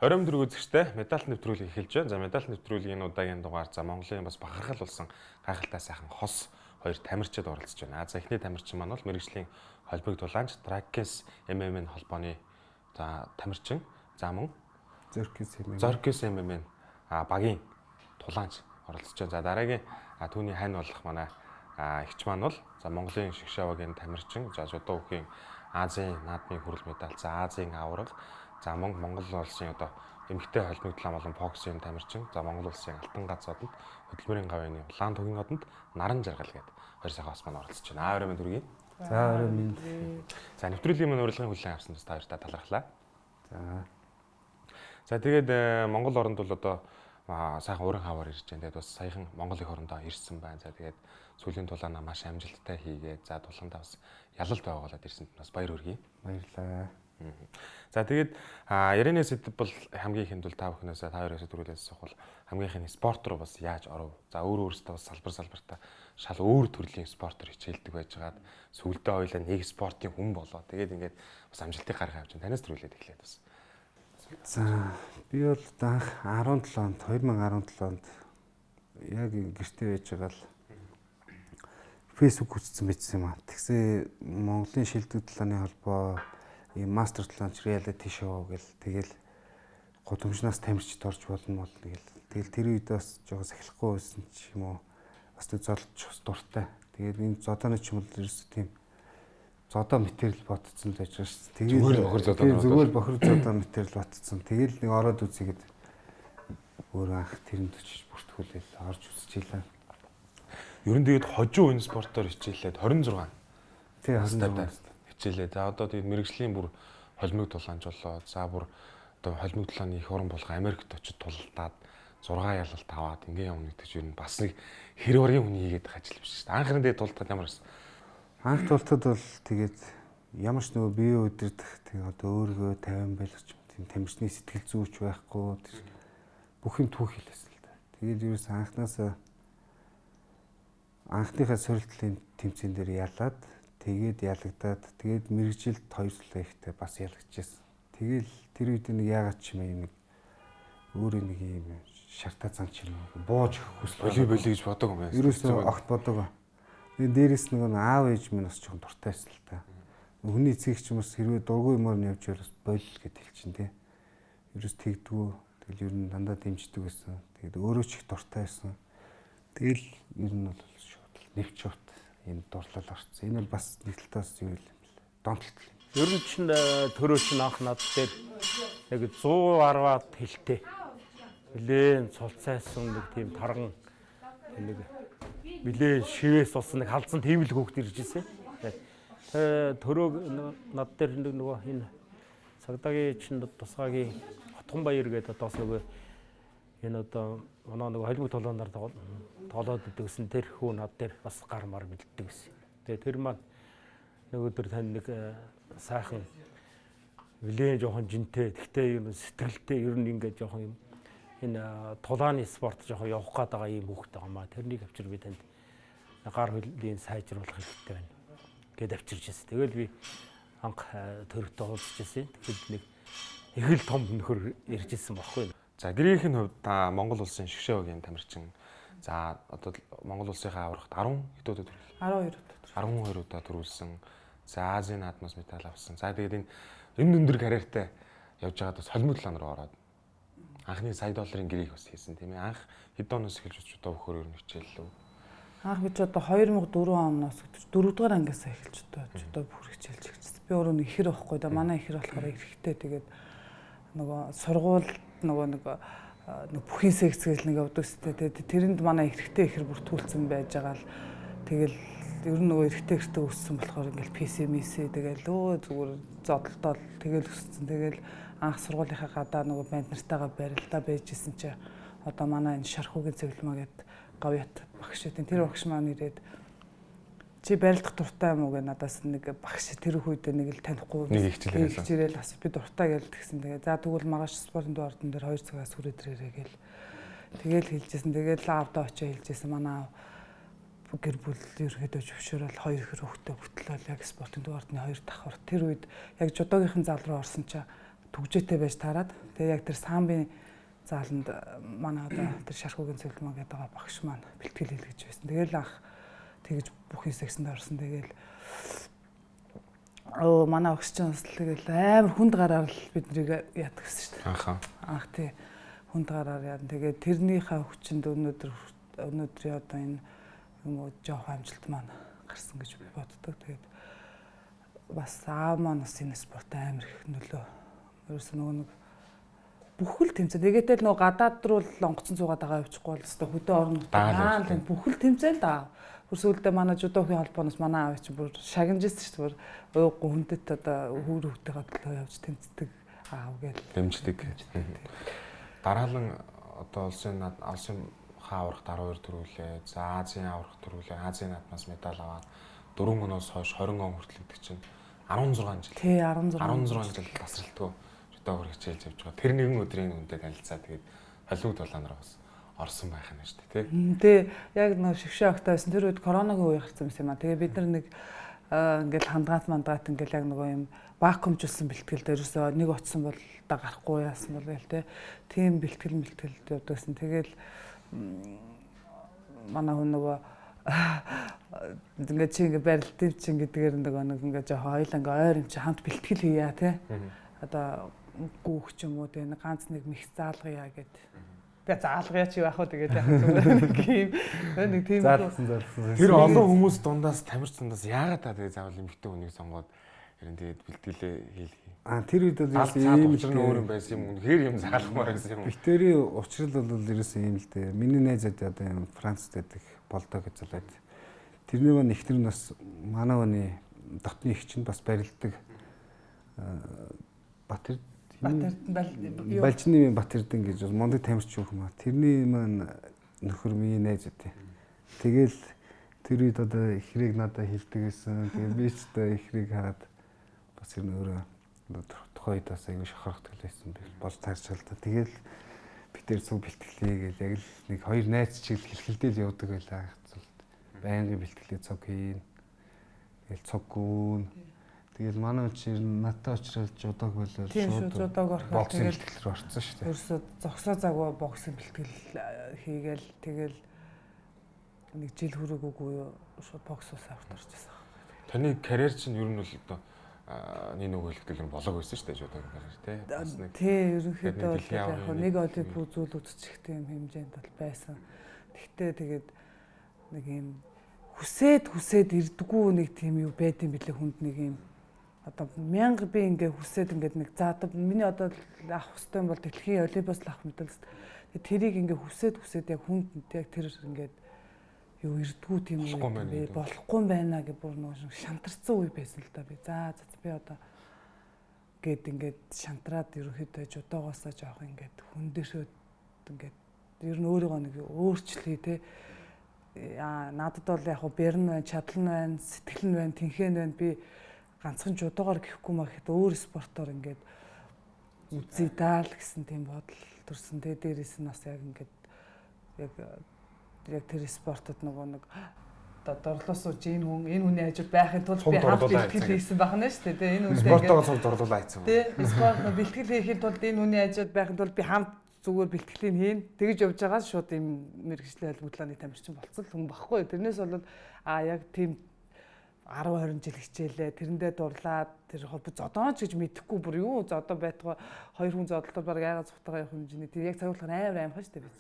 24 үзэгчтэй медаль нэвтрүүлэг эхэлж байна. За медаль нэвтрүүлгийн удаагийн дугаар за Монголын бас бахархал болсон гайхалтай сайхан хос хоёр тамирчид оролцож байна. За эхний тамирчин маань бол мэргэжлийн холбогдуулаач Тракес ММН холбооны за тамирчин. За мөн Зоркес ММН багийн тулаанч оролцож байна. За дараагийн түүний хань болох манай эгч маань бол за Монголын шгшавагийн тамирчин. За жодоо үхийн Азийн наадмын хүрэл медаль. За Азийн аварга. За Монгол улсын одоо эмэгтэй холбогдлоо болон боксын тамирчин. За Монгол улсын алтан гацуудад хөдөлмөрийн гавьяаны улаан тугийн одонд наран жаргал гэдэг хоёр сайхан хос маань оролцож байна. Орой минь дүргийн. За орой минь. За нэвтрүүлгийн маань урилгын хүлээн авсан бас та хоёртаа талархлаа. За тэгээд Монгол оронд бол одоо сайхан уран хавар ирж байна. Тэгээд бас саяхан Монгол их орондоо ирсэн байна. За тэгээд сүүлийн тулаанаа маш амжилттай хийгээд за тулаандаа бас ялалт байгуулад ирсэнд бас баяр хүргэе. Баярлалаа. За тэгээд ярианы сэдв бол хамгийн ихэнд бол та бүхнээс та хоёроос төрүүлээс асуух бол хамгийн ихэнд спорт руу бас яаж оров? За өөрөөсөө бас салбартаа шал өөр төрлийн спортоор хичээлдэг байжгаад сүүлдээ хоёлаа нэг спортын хүн болоо. Тэгээд ингээд бас амжилтыг гаргах явж байна. Танаас төрүүлээд эхлээд бас. За би бол анх 2017 онд яг гэртээ байжгаад Facebook үзсэн байсан юм аа. Тэгсэн Монголын шилдэг талааны холбоо ийм мастер талаанч реалити шоу гэл тэгэл гудамжнаас тамирчид орж болно тэгэл тэр үед бас жоохон сахилахгүй байсан ч юм уу бас тэг зодолч дуртай. Тэгээд энэ зодооны ч юм бол ерөөсөө тийм зодоо материал ботцсон л байж байгаа шүү. Тэгээд зүгээр бохир зодоо материал ботцсон. Тэгэл нэг ороод үзьгээд өөр анх тэрэнд очиж бүртгүүлээл орж үзчихлээ. Ер нь тэгээд хожуу энэ спортоор хичээлээд 26. Тий 26. Хичээлээ. За одоо тэгээд мэрэгжлийн бүр холимог тулаанч болоо. За бүр одоо холимог тулааны их орон болох Америкт очиж тулдаад 6 ялалт аваад ингээ явна гэдэг чинь бас нэг хэр баргийн хүний хийгээд байгаа ажил биш шүү дээ. Анхны тэгээд тулдаад ямар байсан? Анх тултад бол тэгээд ямар ч нөгөө бие удирдах тэгээд одоо өөрийгөө 50 байлгач тийм тамирчны сэтгэл зүйч байхгүй бүх юм түүх хэлсэн л да. Тэгээд ерөөс анхныхаа сорилтлын тэмцээн дээр ялаад тэгээд ялагдаад тэгээд мэрэгжилд 2 сая ихтэй бас ялагдчихсан. Тэгэл тэр үед нэг яагаад ч юм нэг өөрөө нэг юм шартаа цан ч юм бууж хүсэл боли гэж бодог юм байна. Ерөөсөө огт бодог. Тэгээд дээрэс нэг аав ээж минь бас жоохон дуртай байсан л та. Хүний эцэг ч юм бас хэрвээ дургүй юмор нь явж байвал бойл гэд хэлчин тий. Ерөөс тэгдэггүй. Тэгэл ер нь дандаа дэмждэг байсан. Тэгээд өөрөө ч их дуртай байсан. Тэгэл ер нь бол нэвч шууд энэ дурлал орсон. Энэ бол бас нэг талтаас юу юм бэ? Донтолт. Ер нь ч төрөөч анх над дээр яг 110-аад хэлтэй. Нилээн цулцайсан нэг тийм тарган нэг нилээн шивээс болсон нэг халдсан тийм л хөөхт ирж ирсэн. Төрөө над дээр нөгөө энэ Цагдаагийн чинь тусгаагийн Хотгон баяр гэдэг одоос нөгөө энэ одоо манай нөгөө холимог толгооноор тоолоод идэгсэн тэр хүү над дээр бас гар мар бэлддэг гэсэн. Тэгээ тэр маань нэг өдөр тань нэг сайхан нэлээд жоохон жинтэй, тэгтээ юм сэтгэлтэй ер нь ингээд жоохон юм энэ тулааны спорт жоохон явах гээд байгаа юм хүүхэд байгаа маа. Тэрнийг авчир би танд гар хөлийн сайжруулах хэрэгтэй байна гэд авчирч ирсэн. Тэгэл би анх төрөгтэй уулзч ирсэн. Тэгэхэд нэг их л том нөхөр ирж ирсэн баггүй. За гэрийнхэн хувьд Монгол улсын шгшавагийн тамирчин. За одоо Монгол улсынхаа аврагт 10 хэдүүд төрүүлсэн. 12 удаа төрүүлсэн. За Азийн наадмаас медаль авсан. За тэгээд энэ өндөр карьертай явж байгаад бас холимог талаан руу ороод анхны $100 гэрээг бас хийсэн тийм ээ. Анх хэд оноос эхэлж одоо өгөхөр ер нь хичээллээ. Анх би ч одоо 2004 оноос 4 дугаар ангиас эхэлж одоо бүр хичээлж эхэлсэн. Би өөрөө нэг ихэр байхгүй да. Манай ихэр болохоор эрэхтэй тэгээд нөгөө сургууль нөгөө нэг бүхий секцгээл нэг явдаг сте. Тэгээд тэрэнд манай эрэхтэй ихэр бүр түлцэн байж байгаа л тэгэл ер нь нөгөө эрэхтэй өссөн болохоор ингээл PC тэгэл зүгээр зодолтол тэгэл өссөн. Тэгэл анх сургуулийнхаа гадаа нөгөө банд нартайгаа барилдаа байжсэн чи одоо манай энэ Шархуугийн цэвэрлэмаа гэдэг гавьят багш тийм тэр багш маань ирээд чи барилдах дуртай юм уу гэ надаас нэг багш тэр үед нэг л танихгүй нэг хичээлээ бас би дуртай гээл тэгсэн. Тэгээ за тэгвэл маргааш спортын дуурдан дээр 2 цагаас хүрээдрээрээ гээл тэгэл хэлжсэн. Тэгэл аавдаа очиж хэлжсэн. Манай гэр бүл ерөөдөө зөвшөөрөл 2 хөр хөвгтөө бүтлээл яг спортын дуурдны 2 давхар тэр үед яг жудогийнхэн зал руу орсон чи түгжээтэй байж таарад. Тэгээ яг тэр самбын зааланд манай одоо тэр Шархуугийн цэвэрлэмаа гэдэг байгаа багш маань бэлтгэл хийлгэж байсан. Тэгээл анх тэгж бүх хэсэгсэнд орсон. Тэгээл манай багш чинь бас тэгэл амар хүнд гараар л биднийг яадаг гэсэн шүү дээ. Анх тий хүнд гараар яа. Тэгээд тэрнийхээ хүчинд өнөөдрийн одоо энэ юм уу жоох амжилт маань гарсан гэж би боддог. Тэгээд бас аав маань бас энэ спорт амар их нөлөө. Ерөөсөө нэг бүхэл тэмцээн. Тэгээтэл нөгөө гадаад руу л онгоцон цуугаад байгаа явчихгүй бол өстой хөдөө орнод таан бүхэл тэмцээн да. Бүр сүүлдээ манай жудогийн холбооноос манай аав чинь бүр шагнажсэн шүү дээ. Ууггүй хүндэт одоо хүүр хөвтэйгээ төлөө явж тэмцдэг аав гээл дэмждэг. Дараалан одоо улсын аврах 12 төрүүлээ. За Азийн аврах төрүүлээ. Азийн наадмаас медаль аваад 4 оноос хойш 20 он хүртэл гэдэг чинь 16 жил. Тий 16 жил тасралтгүй жудоогоор хичээлж явж байгаа. Тэр нэгэн өдрийн үндэд танилцаа тэгээд холимог дулаанаар бас орсон байх нь шүү дээ, тий. Тий яг нөө шигшээ огтой байсан. Тэр үед коронагийн үе гарсан юм аа. Тэгээ бид нар нэг ингээл хандгаат ингээл яг нөгөө юм вакуумжуулсан бэлтгэл дээрээсээ нэг очсон бол да гарахгүй яасан бол гээл тий. Тийм бэлтгэл явдагсан. Тэгэл манай хүн нөгөө ингээд чи ингээд барилтын чин гэдгээр нэг ингээд жоо хоёлаа ингээд ойр юм чи хамт бэлтгэл хийя тий. Одоо гүүх ч юм уу тий ганц нэг мэх заалгая гэд. Тэгээ заалгая чи яах вэ тэгээд яг нэг тийм заалгасан. Тэр олон хүмүүс дундаас тамирч дундаас яагаад та тэгээ заавал эмэгтэй хүнийг сонгоод ерэн тэгээд бэлтгэлээ хийлгий. Тэр үед бол ийм л өөр юм байсан юм. Үнэхээр юм заалгамаар байсан юм. Битэрийн учрал бол ерөөсөн юм л дээ. Миний найзад одоо юм Францд байдаг болдог гэж залаад. Тэрний маань ихтер нь бас манай хүний дотны их чинь бас барилдаг Балжны Батэрдэн гэж мондөг тамирч юу юм аа. Тэрний маань нөхөр миний найз үтэй. Тэгэл тэр үед одоо ихрийг надад хэлдэг гэсэн. Тэгээ би ч одоо ихрийг хараад бас энэ өөрөө тухайд бас аягүй шахархдаг байсан болж таарч л та. Тэгэл бид тэр цуг бэлтгэлээ гэж яг л нэг хоёр найз чиг хэлхэлдэл явдаг байлаа. Байнгын бэлтгэлээ цуг хийн. Тэгэл цуг гүн. Тэгэл манай чинь надтай очрол жудаг болол шууд жудаг орхол тэгэл бэлтгэл орцсон шүү дээ. Ерөөсө зогсоо загва боксын бэлтгэл хийгээл тэгэл нэг жил хүрээгүй юу шууд бокс ус авт орчихсон. Таны карьер чинь ер нь бол одоо нэг нэг хэлбэл болоог байсан шүү дээ жудаг карьер тий. Ерөнхийдөө бол яг нэг олимпиад зүйл үзчихтэй юм хэмжээнд бол байсан. Тэгтээ тэгээд нэг юм хүсээд ирдгүү нэг тийм юу байд юм билээ хүнд нэг юм одоо 1000 би ингээ хүсээд ингээд нэг за одоо миний одоо авах хэвээр бол дэлхийн олимпиас авах мэдээлэл. Тэгээ тэрийг ингээ хүсээд яг хүнд яг тэр ингээд юу ирдгүү тийм үү болохгүй байна гэж бүр нэг шантарсан үе байсан л да би. За би одоо гээд ингээд шантраад ерөөхдөө жудоогоосоо жоох ингээд хүндээшөөд ингээд ер нь өөрийгөө нэг өөрчлөе те. Надад бол яг бэрн байна, чадал нь байна, сэтгэл нь байна, тэнхэн байна. Би ганцхан жудоогоор гэхгүй маа гэхэд өөр спортоор ингээд үзье даа л гэсэн тийм бодол төрсөн. Тэгээ дээрээс нь бас яг ингээд яг тэр спортод нөгөө нэг дорлоос ууж энэ хүний хажууд байхын тулд би хамт бэлтгэл хийсэн байна шүү дээ. Энэ үнэтэй спортоо цуг дорлуулаа хийсэн. Тий, спорт бэлтгэл хийхин тулд энэ хүний хажууд байхын тулд би хамт зүгээр бэлтгэлийг хийн. Тэгж явж байгаа шууд юм мэрэгчлээ албадлааны тамирчин болцсон хүн багхгүй. Тэрнээс бол яг тийм 10-20 жил хичээлээ. Тэрэндээ дурлаад тэр зодооч гэж мэдэхгүй бүр юу зодоо байтгаа хоёр хүн зодолтол баг яагаад цухтагаа явах хэмжээний тэр яг цагуулахаар амар аимхаа шүү дээ би.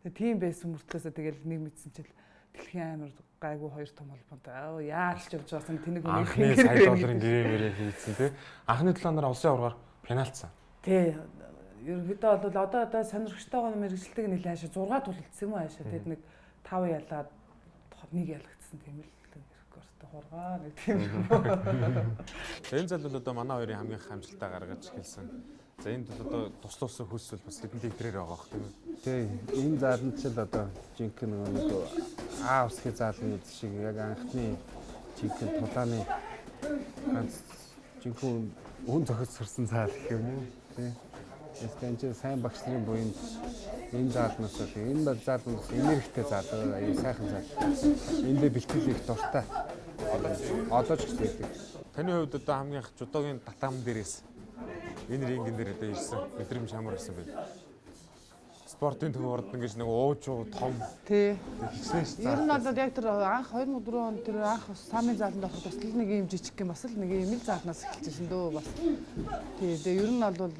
Тэгээ тийм байсан мөртлөөсөө тэгэл нэг мэдсэн чил дэлхийн амар гайгүй хоёр том холбоотой. Яаж ч явж байгаасан тэнэг хүний анхны сая долларын гэрээ хийцэн тий. Анхны 7 оноор улсын аваргаар пенальтсан. Тий. Ерөнхийдөө бол одоо сонирхолтойгоо мэрэгжилдэг нэлээ хаашаа 6 тул үлдсэн юм хаашаа. Тэгэд нэг 5 ялаад нэг ялагдсан тийм л хургаа нэг тийм. Энэ зал бол одоо манай хоёрын хамгийн их амжилтаа гаргаж хэлсэн. За энд бол одоо туслуулсан хөлсөл бас хэдэн литрээр байгаа бох тийм үү? Тий. Энэ зааланд ч л одоо жинхэнэ нэг аавсхи заалны шиг яг анхны жинхэнэ тулааны ганц жинхэнэ өн зохиц сурсан заал гэх юм уу? Тий. Эсвэн сайн багш нарын буйнд энэ заалнаас энэ заалнаас энергитэй заал сайхан заал. Эндээ бэлтгэл их дуртай. Одоо ч гэсэн байдаг. Таны хувьд одоо хамгийн их жудогийн татам дээрээс энэ рингэн дээр одоо ирсэн мэдрэмж ямар байсан бэ? Спортын төв орд ингэж нэг уужуу том Тий. ихсэн ш. Ер нь бол яг тэр анх 2004 он тэр анх самын зааланд авах бас л нэг юм жижиг юм бас л нэг юм л заалнаас эхэлчихсэн дөө бас. Тий. Тэгээ ер нь бол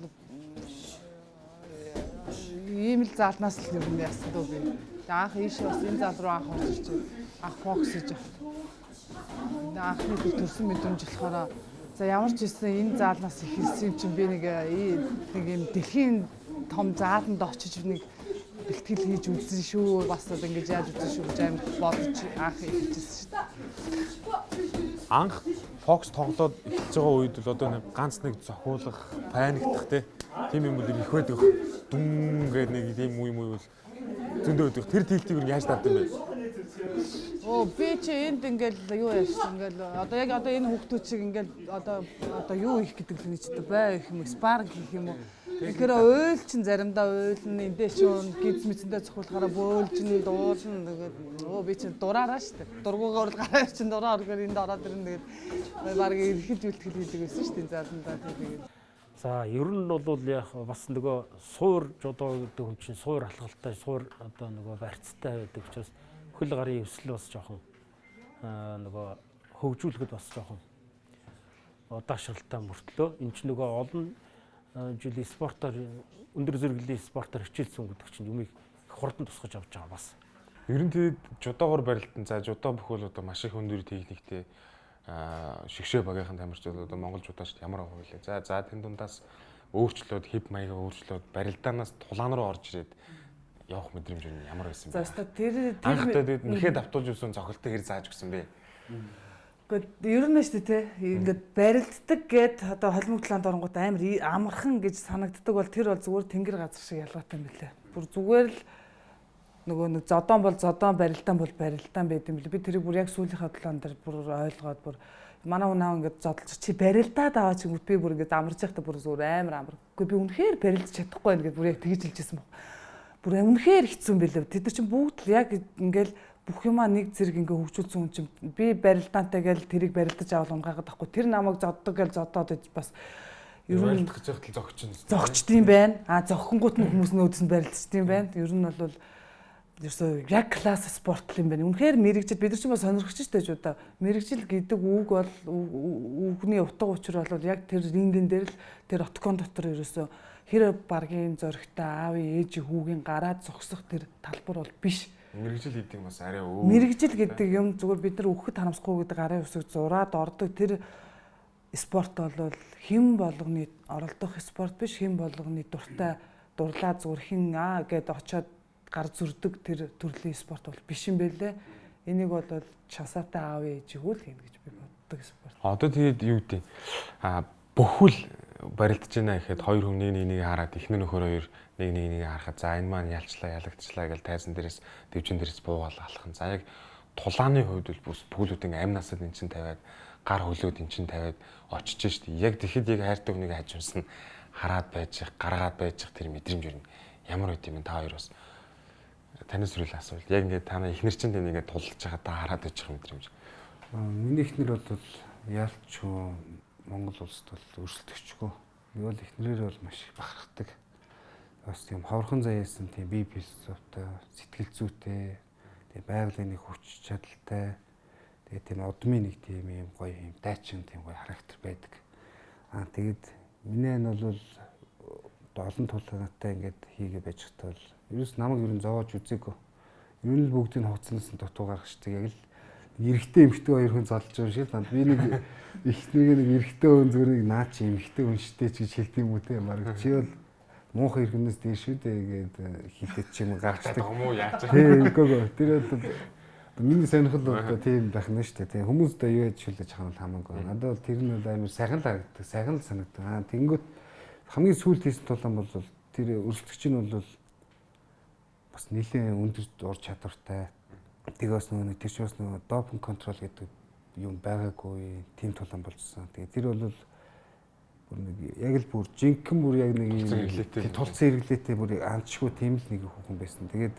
ийм л заалнаас л ер нь яасан дөө би. Тэгээ анх ийшээ бас энэ заал руу анх орж ирчихээ. Анх бокс хийж авах. Анхны тэр төрсөн мэдрэмж болохоор за ямар ч байсан энэ заалнаас эхэлсэн юм чинь би нэг юм дэлхийн том зааланд очиж нэг бэлтгэл хийж үзсэн шүү. Бас одоо ингэж яаж үзсэн шүү гэж амар бодож анх хэлчихсэн шүү дээ. Анх фокс тоглоод эхэлж байгаа үед л одоо нэг ганц нэг зохиулах, паниктах тийм юм бол их байдаг. Дүн гэдэг нэг тийм үе бол зөндөө байдаг. Тэр дийлтийг яаж давдаг юм бэ? Би чи энд ингээл юу яасан ингээл одоо яг одоо энэ хүүхдүүд шиг ингээл одоо юу их гэдэг л нэг ч бай их юм спарк гэх юм уу. Тэгэхээр уйл чин заримдаа уйлна эндээ шүүн гиз мэдсэндээ цохиулахаараа бөөлжин дуулна тэгээд би чи дураараа штэ дургуугаар л гараа чин дураар оргоор энд ороод ирнэ тэгээд баг ирэхэд үлтгэл хийдэг байсан штэ энэ зааландаа тэгээд За ер нь бол яг бас нөгөө суур жодоо гэдэг хүн чинь суур алхалтай суур одоо нөгөө барьцтай байдаг учраас хөл гарын өвсөл бас жоохон нөгөө хөгжүүлэхэд бас жоохон удаашралтай мөртлөө энэ чинь нөгөө олон жилийн спортоор өндөр зэрэглэлийн спортоор хичээлсэн гэдэг чинь юмыг хурдан тусгаж авч байгаа бас. Ер нь тэгээд жудоогоор барилдан за жудо бүхэл одоо маш их өндөр техниктэй шигшээ багийнхан тамирчид одоо монгол жудоочд ямар авах вэ? За тэн дундаас өөрчлөөд хип маягаа өөрчлөөд барилдаанаас тулаан руу орж ирээд явах мэдрэмж нь ямар байсан бэ? За тэр анхдаа тэгээд нэхэд автуулж өгсөн цохилтыг хэр зааж өгсөн бэ? Гэхдээ ер нь шүү дээ ингээд барилддаг гэд одоо холимогдлаанд оронгууд амар амархан гэж санагддаг бол тэр бол зүгээр тэнгэр газар шиг ялгаатай юм билээ. Бүр зүгээр л нөгөө нэг зодон бол зодон барилдаан бол барилдаан байт юм билээ. Би тэрийг бүр яг сүүлийнхээ талаан дээр бүр ойлгоод бүр манай хүн аа ингээд зодолж чи барилдаад аваа чи би бүр ингээд амарч байхдаа бүр зүгээр амар. Үгүй би үнэхээр барилдаж чадахгүй байна гэд бүр яг тэгж хэлжсэн баг. Бүр үнэхээр хэцүү юм билээ. Тэд нар чинь бүгд л яг ингээд бүх юмаа нэг зэрэг ингээ хөгжүүлсэн хүн чинь би барилдаантай гээл тэрийг барилдаж авал унгаагаад ахгүй тэр намайг зоддог гээл зодоод бас ер нь барилдах гэж байхад зогчин. Зогчдсан байна. Зохингууд нь хүмүүс нөөдсөнд барилдчихдээ байна. Ер нь бол ерөөсөө яг класс спорт юм байна. Үнэхээр мэрэгжил бид нар ч бас сонирхож штэ ч удаа. Мэрэгжил гэдэг үг бол үгний утга учир бол яг тэр рингэн дээр л тэр откон дотор ерөөсөө хэр баргийн зөрөгтэй аавын ээжийн хүүгийн гараад зогсох тэр талбар бол биш. Мэргэжил гэдэг нь бас арай өөр. Мэргэжил гэдэг юм зүгээр бид нар өгөхөд харамсахгүй гэдэг гарын үсэг зураад ордог тэр спорт бол хэн болгоны оролдох спорт биш хэн болгоны дуртай дурлаа зүгээр хин гэд очоод гар зүрдэг тэр төрлийн спорт бол биш юм байлээ. Энийг бол часаатай аав ээжигүүл хийнэ гэж би боддог спорт. Одоо тэгээд юу гэдэг бүхэл барилдаж байна гэхэд хоёр хүн нэг хараад ихнэр нөхөр хоёр нэг харахад за энэ маань ялчлаа ялагдчлаа гэж тайзан дээрээс дэвжин дээрээс буугаал алхах. За яг тулааны хувьд бол бүхлүүд ингээ амнасад эн чин тавиад гар хөлөөд эн чин тавиад очиж штий. Яг тэгэхэд яг хайртай хүнийг хажуунсан хараад байж гаргаад байж тэр мэдрэмж юу ямар байд юм та хоёр бас танаас сүрэл асуул. Яг ингээ та ихнэр чинь тэнийг тулж байгаа та хараад байж байгаа мэдрэмж. Миний ихнэр бол яалч Монгол улсад бол өрсөлдөгчгүй. Нэг бол ихнэрээр бол маш их бахархдаг. Бас тийм ховорхон заяасан тийм бие философитой, сэтгэл зүйтэй, тийм байгалийн нэг хүч чадалтай, тэгээ тийм удмын нэг тийм юм гоё юм дайчин тийм гоё характер байдаг. Тэгээд миний ань бол олон тулгаатай ингээд хийгээ байж хата бол ерөөс намайг ер нь зовоож үзээгүй. Ер нь л бүгдийг хуцснаас нь дутуу гаргаждаг яг л эрэгтэй эмэгтэй хоёр хүн золж байгаа шиг л би нэг ихнийг нэг эрэгтэй хүн зүгээр нэг наа чи эмэгтэй хүн штэй ч гэж хэлдэг юм уу те марг чи бол муухай иргэнээс дээр шүү дээ гээд хилээд чи юм гарчдаг юм уу яач тийм үгүй тэр бол миний сонирхол бол тийм байх нь шүү дээ тийм хүмүүстээ юу яаж шүлэж ханал хамаагүй надад бол тэр нь бол амар сайхан л харагддаг сайхан л санагддаг тэнгүүт хамгийн сүүлд хийсэн тулаан бол тэр өрсөлдөгч нь бол бас нэлээд өндөр ур чадвартай тэгээс нэг тийч бас нэг допинг контрол гэдэг юм байгаагүй тийм тулаан болжсэн. Тэгээ тэр бол бүр нэг яг л бүр жинхэнэ бүр яг нэг тулцсан хэрэглээтэй бүр андчгүй тийм л нэг хүн байсан. Тэгээд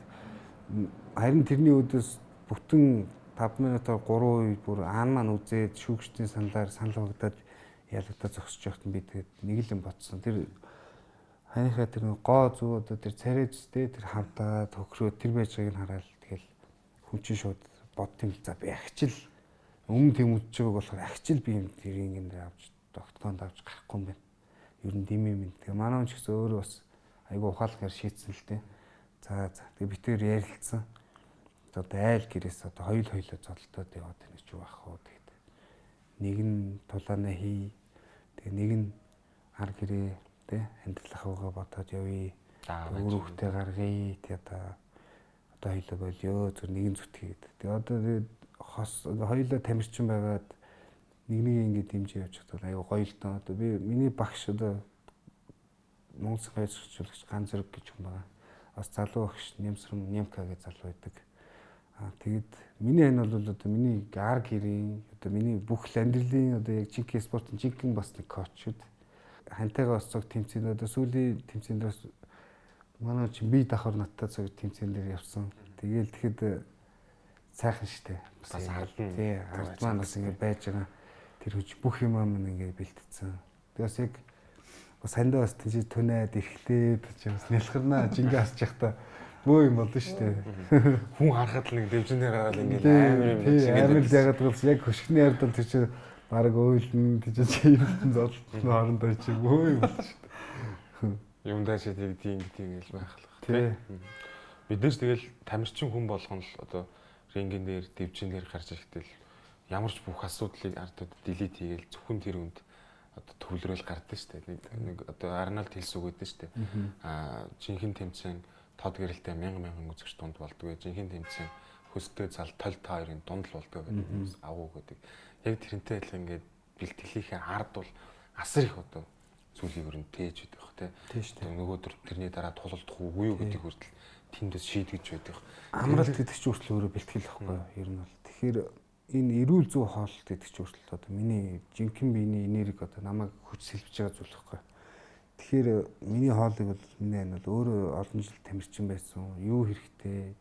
харин тэрний өдөөс бүтэн 5 минутаар 3 үе бүр аан маань үзээд шүүгчдийн саналаар санал багтаад ялагдаа зогсож байхад би тэгээд нэг л юм бодсон. Тэр хаяхаа тэр гоо зүү одоо тэр царайжтэй тэр хамтаа төгрөө тэр байж байгааг нь хараад тэгэл хүн чинь шууд бодтiin л за би ахичил өмнө тэмүүлж байгааг болохоор ахичил би юм тэр ингэ авч тогтгоонд авч гарахгүй юм байна. Ер нь димээ минь. Тэгээ манай хүн ч гэсэн өөрөө бас айгу ухаалгаар шийдсэн л дээ. За тэгээ бид тэр ярилцсан. Одоо айл гэрээс одоо хоёулаа зодтолтоод яваад байна ч юу ах вэ тэгээд нэг нь тулаанаа хий. Тэгээ нэг нь ар гэрээ тэ амьдралахыгаа бодоод явъя. Өөр хөхтэй гаргая. Тэгээ одоо хоёулаа болио зүр нэгэн зүтгээд. Тэгээ одоо тэгээд хос хоёулаа тамирчин байгаад нэг ингэ дэмжиж явж байгаа аюу гоё л тоо. Одоо би миний багш одоо Монгол Сайхан сургуулийн ганц зэрэг гэж юм байгаа. Бас залуу багш Нямсран Нямка гэж залуу байдаг. Тэгээд миний ань бол одоо миний ар гэрийн одоо миний бүх амьдралын одоо яг жинхэнэ спортын жинхэнэ бас нэг коучуд хантайгаа бас цог тэмцээнд одоо сүүлийн тэмцээнд бас манай чи би давхар надтай цог тэмцээн дээр явсан. Тэгээл тэгэхэд сайхан штэ. Бас хардна. Тий, ард маань бас ингэ байж байгаа. Тэр хүч бүх юм маань ингэ бэлтцсэн. Тэгээс яг бас хандаа бас тийж түнээд эрхлээд чи бас нялхарнаа жингээ асч явахдаа бөө юм болно штэ. Хүн харахад л нэг дэвжинээр гараад ингэ амар юм чи амар л ягаад гэвэл яг хөшгний ардал тэр чи баг ойлно гэж чи юм зодлон хоорондоо чи бөө юм болно штэ. Юм даа чи тийм гэж байхлах тий. Биднээс тэгэл тамирчин хүн болгоно л одоо рингэн дээр дэвжинээр гарч ирэхдээ ямар ч бүх асуудлыг ардууд делет хийгээл зөвхөн тэр үнд одоо төвлөрөөл гардаг шүү дээ. Нэг одоо Арнольд хэлсэн үг гэдэг шүү дээ. Жинхэнэ тэмцээн тод гэрэлтэй мянган үзэгч дунд болдгоо. Жинхэнэ тэмцээн хөстэй зал тол та хоёрын дунд л болдгоо гэдэг авуу гэдэг. Яг тэрнтэй адилхан ингээд бэлтгэлийнхээ ард бол асар их одоо зүйлийг өрн тээж байдаг бах тий шүү дээ. Нөгөөдөр тэрний дараа тулалдах үгүй юу гэдэг хүртэл тэндээс шийдгэж байдаг. Амралт гэдэг чинь хүртэл өөрөө бэлтгэл байхгүй юу? Ер нь бол тэгэхээр энэ эрүүл зүй хооллолт гэдэг чинь хүртэл одоо миний жинхэнэ биений энерги одоо намайг хүч сэлбэж байгаа зүйл байхгүй юу? Тэгэхээр миний хоолыг бол миний ань бол өөрөө олон жил тамирчин байсан. Юу хэрэгтэй?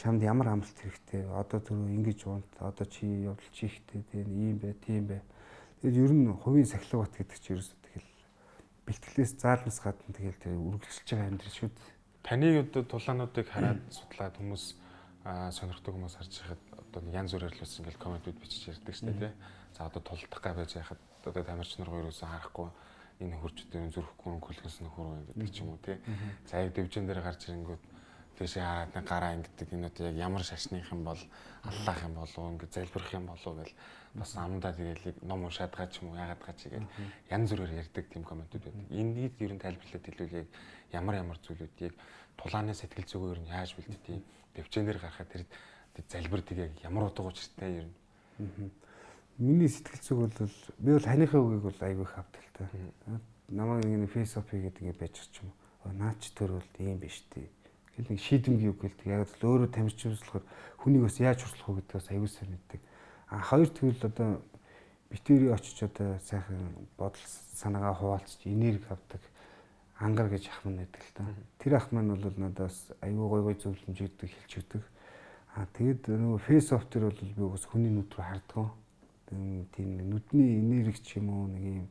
Чамд ямар амралт хэрэгтэй? Одоо түрүү ингэж унт, одоо чи явдал чи ихтэй тийм ийм бай, тийм бай. Тэгээд ер нь хувийн сахилгат гэдэг чинь ерөөсөө тэгэл бэлтгэлээс заалнаас гадна тэгэл тэр үргэлжилж байгаа амьдрал шүү дээ. Таны одоо тулаануудыг хараад судлаад хүмүүс сонирхдаг хүмүүс харж байхад одоо янз бүрээр л бас ингээл комментүүд бичиж ярьдаг шүү дээ тий. За одоо тулдах гай байж байхад одоо тамирчин нар хоёроосоо харахгүй энэ хурцуудын зүрхгүй хөлгөс нөхөр гэдэг ч юм уу тий. За яг дэвжин дээр гарч ирэнгүүт тийшээ хараад нэг гараа ингэдэг энүүд яг ямар шашных юм бол аллах юм болов ингэ залбирах юм болов гэл бас амдаа тэгээл ном уншаад гаа ч юм уу яагаад гаа ч гээл янз бүрээр ярьдаг тийм комментүүд байдаг. Энийг ер нь тайлбарлаад хэлвэл яг ямар зүйлүүдийг тулааны сэтгэл зүгээр нь яаж бэлддэг дэвчэнээр гарахад тэр залбирдаг яг ямар утга учиртай ер нь. Миний сэтгэл зүг бол би бол ханыхаа үгийг бол айгүй их авдаг л та. Намайг нэг фейсбુક гэдэг ингэ байж ч юм уу. Наач төр бол ийм биш тий. Гэл нэг шийдэмгийн үг гэлдэг. Яг л өөрөө тамирчин болохоор хүнийг бас яаж хурлах вэ гэдгээс айгүй сайн мэддэг. Хоёр тэгвэл одоо битүүрий очиж одоо сайхан бодол санаагаа хуваалцж энерги авдаг ангар гэж ах маань байдаг л та. Тэр ах маань бол надаас айгүй гой зөвлөмж өгдөг хэлж өгдөг. Тэгээд нөгөө фейсбુક дээр бол би уус хүний нүд рүү харддаг. Тийм нүдний энерги ч юм уу нэг юм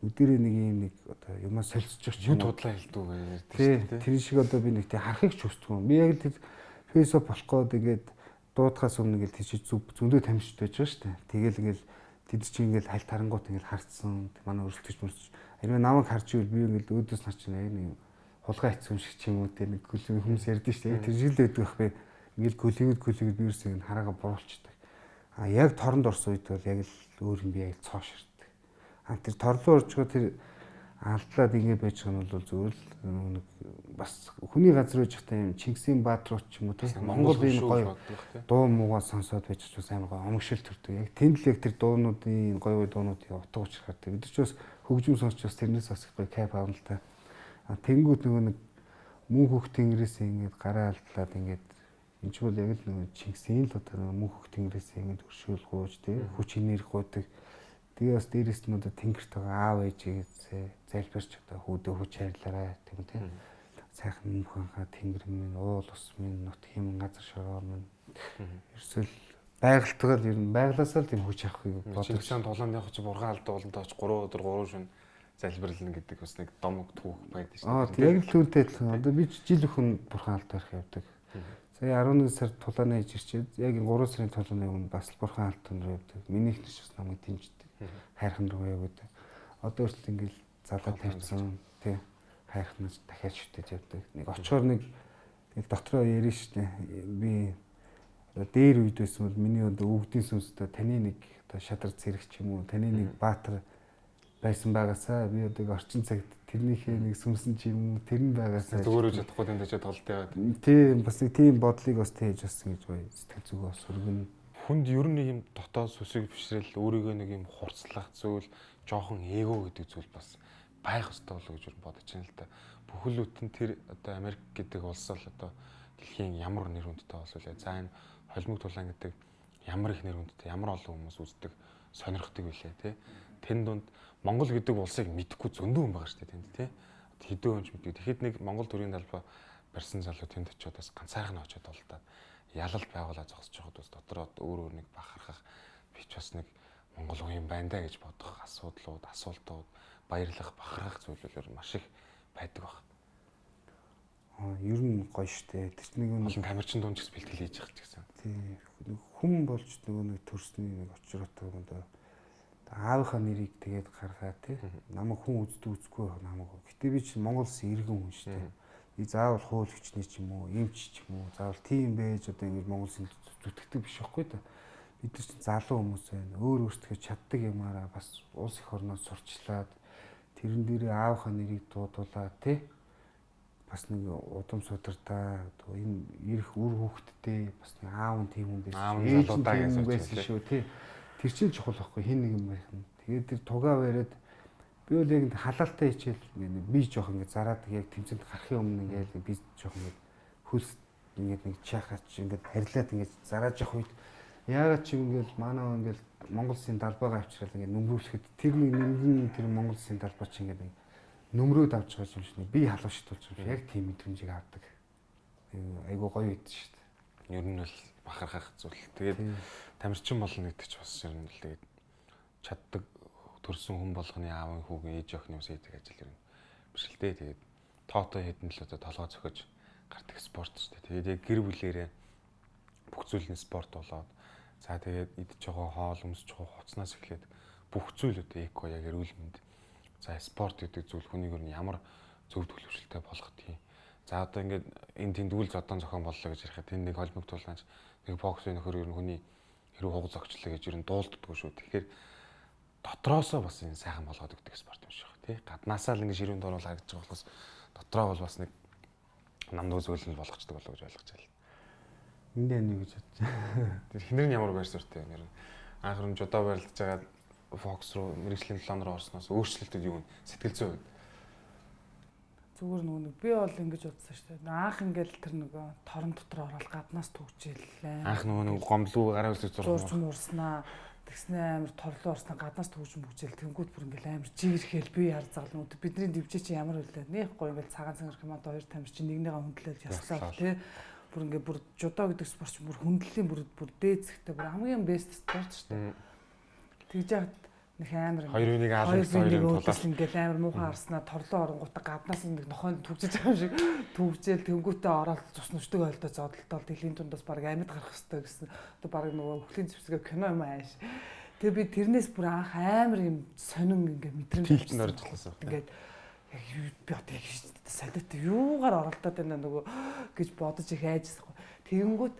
нүдэрээ нэг юм нэг одоо юмаа солилцож ч юм уу тудлаа хэлдэг байх тийм тэр шиг одоо би нэг тийм харахыг ч хүсдэг юм. Би яг тэр фейсбુક болох гээд ингээд дуудахаас өмнө ингээл тийч зөндөө тамирчтай байж байгаа шүү дээ. Тэгэл ингээл тэд чинь ингээл хальт харангуут ингээл харцсан. Манай өрсөлдөж мөрч. Харин намайг харж ивэл би ингээл өөдөөс нар чинь нэг хулгай хэцүү шиг ч юм уу те нэг хүмүүс ярьдэн шүү дээ. Тэр жил байдаг бах би ингээл гөлөгөд би ерөөсөө энэ хараага буруулчихдаг. Яг торонд орсон үед бол яг л өөр юм би яг цоо ширтдэг. Тэр торлоо орж байгаа тэр алдлаад ингэ байж байгаа нь бол зүгээр л нэг бас хүний газар байж байгаа юм Чингисийн Баатар ч юм уу тийм Монгол ийм гоё дуу муугаа сонсоод байж ч бас амар гоё омгшил төрдөг. Яг тэнд л яг тэр дуунуудын гоё дуунуудын утга учир гардаг. Бид ч бас хөгжим сонсч бас тэрнээс бас гоё кайф авна л та. Тэнгүүд нөгөө нэг мөн хөх тэнгэрээс ингэ гараа алдлаад ингэ энэ ч бол яг л нөгөө Чингисийн л одоо мөн хөх тэнгэрээс ингэ өршөөл гууж тийм хүч энерги гуйдаг. Тэгээ бас дээрээс нь одоо тэнгэрт байгаа аав ээжээ залбирч одоо хүүдээ хүч хайрлаарай тийм тийм. Сайхан мөнхөнхаа тэнгэр минь уул ус минь нутгийн минь газар шороо минь ерөөсөл байгальтайгаар ер нь байглаасаа л тийм хүч авахыг бодож. Чингисхан тулаанд явах чи бурхан алдаа болонтой 3 өдөр 3 шөнө залбирлна гэдэг бас нэг домог түүх байдаг шүү дээ. Яг л түүнтэй адилхан. Одоо би жил бүхэн бурхан алдаа ярих явдаг. Сая 11 сард тулааны ээж ирчээд яг 3 сарын тулааны өмнө бас бурхан алдаа руу явдаг. Миний ихнэрч бас намайг дэмждэг. Хайрхан руу явдаг. Одоо хүртэл ингээл залуу тавьсан тий хайрхнаж дахиад шүтэж явдаг. Нэг очихоор нэг тэгэл дотроо ярина штэ. Би дээр үед байсан бол миний өвгдийн сүнстэй таны нэг шадар зэрэг ч юм уу таны нэг баатар байсан байгаасаа би орчин цагт тэрнийхээ нэг сүмсэн ч юм уу тэр нь байгаасаа зүгээрөө чадахгүй тэнд ч толд яваад. Тийм бас нэг тийм бодлыг бас тээж болсон гэж бай сэтгэл зүгөө бас өргөн. Хүнд ер нь юм дотоод сүсэг бишрэл өөрийгөө нэг юм хурцлах зүйл жоохон эго гэдэг зүйл бас байх ёстой болов гэж бодож байна л да. Бүхэлдээ тэр одоо Америк гэдэг улс бол одоо дэлхийн ямар нэр хүндтэй болов вэ? За энэ холимог тулаан гэдэг ямар их нэр хүндтэй, ямар олон хүмүүс үздэг, сонирхдаг билээ тий. Тэн дунд Монгол гэдэг улсыг мэдхгүй зөндөө хүн байгаа шүү дээ тэнд тий. Хэдэн хүн ч мэддэг. Тэгэхэд нэг Монгол төрийн талбай барьсан залуу тэнд очиод бас ганцаархан очиод болдоо ялалт байгуулаад зогсож байгаад бас дотроо өөр нэг бахархах бич бас нэг Монгол хүн юм байна да гэж бодох асуултууд баярлах бахархах зүйлүүд маш их байдаг баг. Ер нь гоё штэ. Тэр нэг олон тамирчин дунд ч бэлтгэл хийж байгаа ч гэсэн. Тий. Хүн болж нэг төрсний нэг очроотой юм аавынхаа нэрийг тэгээд гаргаа тий. Намайг хүн үздэг үзгүй намайг. Гэтэ би чинь Монгол улсын иргэн хүн шүү дээ. Би заавал хууль хүчний ч юм уу, эмч ч юм уу, заавал тийм байж одоо ингэ Монгол улсын зүтгэдэг биш байхгүй да. Бид нар чинь залуу хүмүүс байна. Өөр өөртөө чаддаг юмараа бас улс их орноос сурчлаад тэрэн дээрээ аавынхаа нэрийг дуудуулаад тий. Бас нэг удам судартай энэ ирэх үр хүүхэдтэй бас нэг аав нь тийм хүн байсан. Залуудаа гэсэн байсан шүү тий. Тэр чинь чухал байхгүй хин нэг юм байх нь. Тэгээд тэр тугаа бариад би бол яг халаалтай хичээл би жоох ингэ зараад яг тэмцээнд гарахын өмнө ингээл би жоох ингэ хөлс ингээд нэг чахаач ингээд харилаад ингээд зараад явах үед яагаад чи ингээл манай ингээл Монгол Улсын талбайгаа авчраад ингээд нөмрүүлэхэд тэр нэг нэмгэн тэр Монгол Улсын талбай чи ингээд нөмрөөд авч байгаа юм шиг би халуушд болж байгаа яг тийм мэдрэмжийг авдаг. Айгуу гоё байд шүү дээ. Ер нь бол бахархах зүйл. Тэгээд тамирчин болно гэдэг ч бас ер нь л тэгээд чаддаг төрсэн хүн болгоны аавын хүүгийн ээж охины ус хийдэг ажил юм биш л дээ. Тэгээд тоотой хэдэн л одоо толгой цохиж гардаг спорт шүү дээ. Тэгээд яг гэр бүлээрээ бүх зүйлний спорт болоод за тэгээд идж байгаа хоол өмсөж байгаа хуцнаас эхлээд бүх зүйлүүд эко яг эрүүл мэнд. За спорт гэдэг зүйл хүнийг ер нь ямар зөв төлөвшөлтэй болгох тийм. За одоо ингээд энэ тэндгүүл зодон зохион боллоо гэж ярихад энэ нэг холимог тулаанч нэг боксын нөхөр ер нь хүний хэрэг хуг зогчлоо гэж ер нь дуулддаггүй шүү. Тэгэхээр дотроосоо бас энэ сайхан болгоод өгдөг спорт юм шиг байна тий. Гаднаасаа л ингэ ширүүнд оруулах гэж байгаа болохоос дотроо бол бас нэг намдуу зөвлөл болгочдөг болоо гэж ойлгож байна. Эндээ нэг гэж бодож. Тэр хинэр нь ямар байр суурьтай юм ер нь анх нь жудаа барилдаж байгаа фокус руу мэрэгжлийн талаан руу орсноос өөрчлөлтүүд юу вэ? Сэтгэл зүйн үед зүгээр нэг би бол ингэж бодсон шүү дээ. Анх ингээл тэр нэг торон дотор ороод гаднаас төгжээлээ. Анх нэг гомдлуу гараа үсэж зурж муурснаа. Тэгснээ амар торлоо орсноо гаднаас төгж мөгжээл тэнгууд бүр ингээл амар жигэрхэл би яар загална. Бидний дэвжээ чи ямар үлээ. Нэх гоё ингээл цагаан цангар хэмээд хоёр тамирч нэгнийгээ хөндлөөл яслаа тий. Бүр ингээ бүр жудоо гэдэг спорт бүр хөндлөлийн бүр дээцэхтэй бүр хамгийн бест спорт шүү дээ. Тэгж яагаад нэг амар хоёр үнийг аалгасан хоёрын тулаас ингээл амар муухай харснаа торлоо оронгуудаа гаднаас нэг нохойд түгжиж байгаа юм шиг түгжээл тэнгүүтээ ороод цус нүчдэг ойлдоо зодолтол дэлхийн тундаас баг амьд гарах хэрэгтэй гэсэн. Одоо баг нөгөө хөхлийн зэвсгээ кино юм ааш. Тэгээ би тэрнээс бүр анх амар юм сонин ингээ мэдрэмж нөржлөөсөн. Ингээд яг би одоо яг солиотой юугаар оролдоод байна нөгөө гэж бодож их айжсахгүй. Тэнгүүт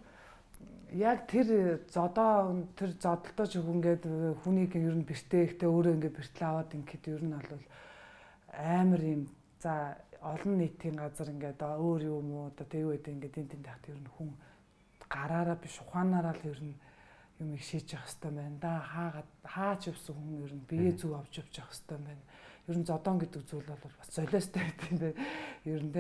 яг тэр зодолтой ч ингээд хүнийг ер нь бэртээ ихтэй өөрөө ингээд бэртлээ аваад ингээд ер нь бол амар юм за олон нийтийн газар ингээд өөр юм уу одоо тэг үед ингээд энэ тахт ер нь хүн гараараа биш ухаанаараа л ер нь юм их шийдэж явах хэрэгтэй байна да хаач явсан хүн ер нь бие зүг авч явж явах хэрэгтэй байна. Ер нь зодон гэдэг зүйл бол бас солиостой байт юм байна. Ер нь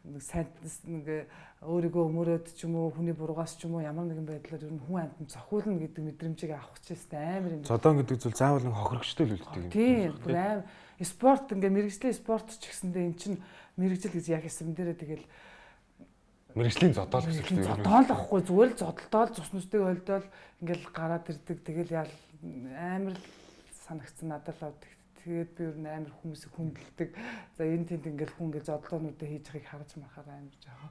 нэг сайн нэг өөрийгөө өмөрөөд ч юм уу хүний бургаас ч юм уу ямар нэгэн байдлаар ер нь хүн амьтанд цохиулна гэдэг мэдрэмжийг авах чийстэй амар юм. Зодон гэдэг зүйл заавал нэг хохирогчтой л үлддэг юм. Тийм. Бүр амар спорт ингээ мэрэгжлийн спорт ч гэсэндээ эн чинь мэрэгжил гэж яг хэсэм дээрээ тэгэл Мэргэжлийн зодоол гэсэн үг. Зодоол ахгүй зүгээр л зодолтоол цуснуудыг хольдоол ингээл гараад ирдэг. Тэгэл яал амар л санагдсан надад л. Тэгээд би өөр амар хүмүүсийг хүндэлдэг. За энэ тэнд ингээл хүн ингээл зодлоонуудаа хийж байгааг харж махаар амар жаа.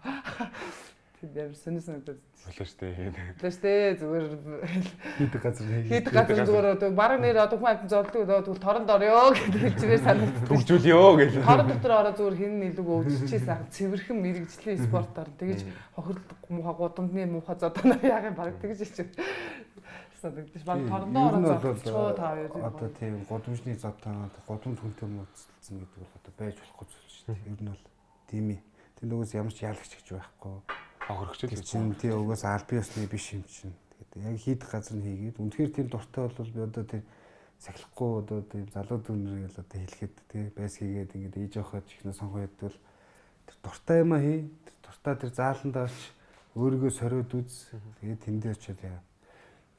Тэгээд амар сонирхолтой. Болоо штэ. Болоо штэ зүгээр Хийдэг газар зүгээр одоо бараг нэр одоо хүн амт зоддог тэгвэл торонд орё гэдэг чигээр санагддаг. Төгжүүлё гэж. Торон дотор ороо зүгээр хин илүү өвдчихээс ах цэвэрхэн мэрэгжлийн спортоор тэгэж хохирдог муухай гудамдны муухай зодоноо яг юм бараг тэгэж хэлж санагдаж баг торондоо ороо зодчихоо таа юу. Одоо тийм гудамжны зодоо гудамд хүнтэй мөцөлдсөн гэдэг бол одоо байж болохгүй зүйл шүү дээ. Ер нь бол тийм ээ. Тэнд угаас ямар ч яалагч гэж байхгүй. Хохирогч л чинь тий угаас аль биесны биш юм чинь. Тэгээд яг хийх газар нь хийгээд үнэхээр тийм дуртай бол би одоо тэр сахилахгүй одоо тийм залууд өнөр л одоо хэлэхэд тий байс хийгээд ингээд ээж авахад чихнээ сонгоод бол тэр дуртай юм аа хий. Тэр дуртай тэр зааланд орч өөрийгөө сориод үз. Тэгээд тэндээ очиод яа.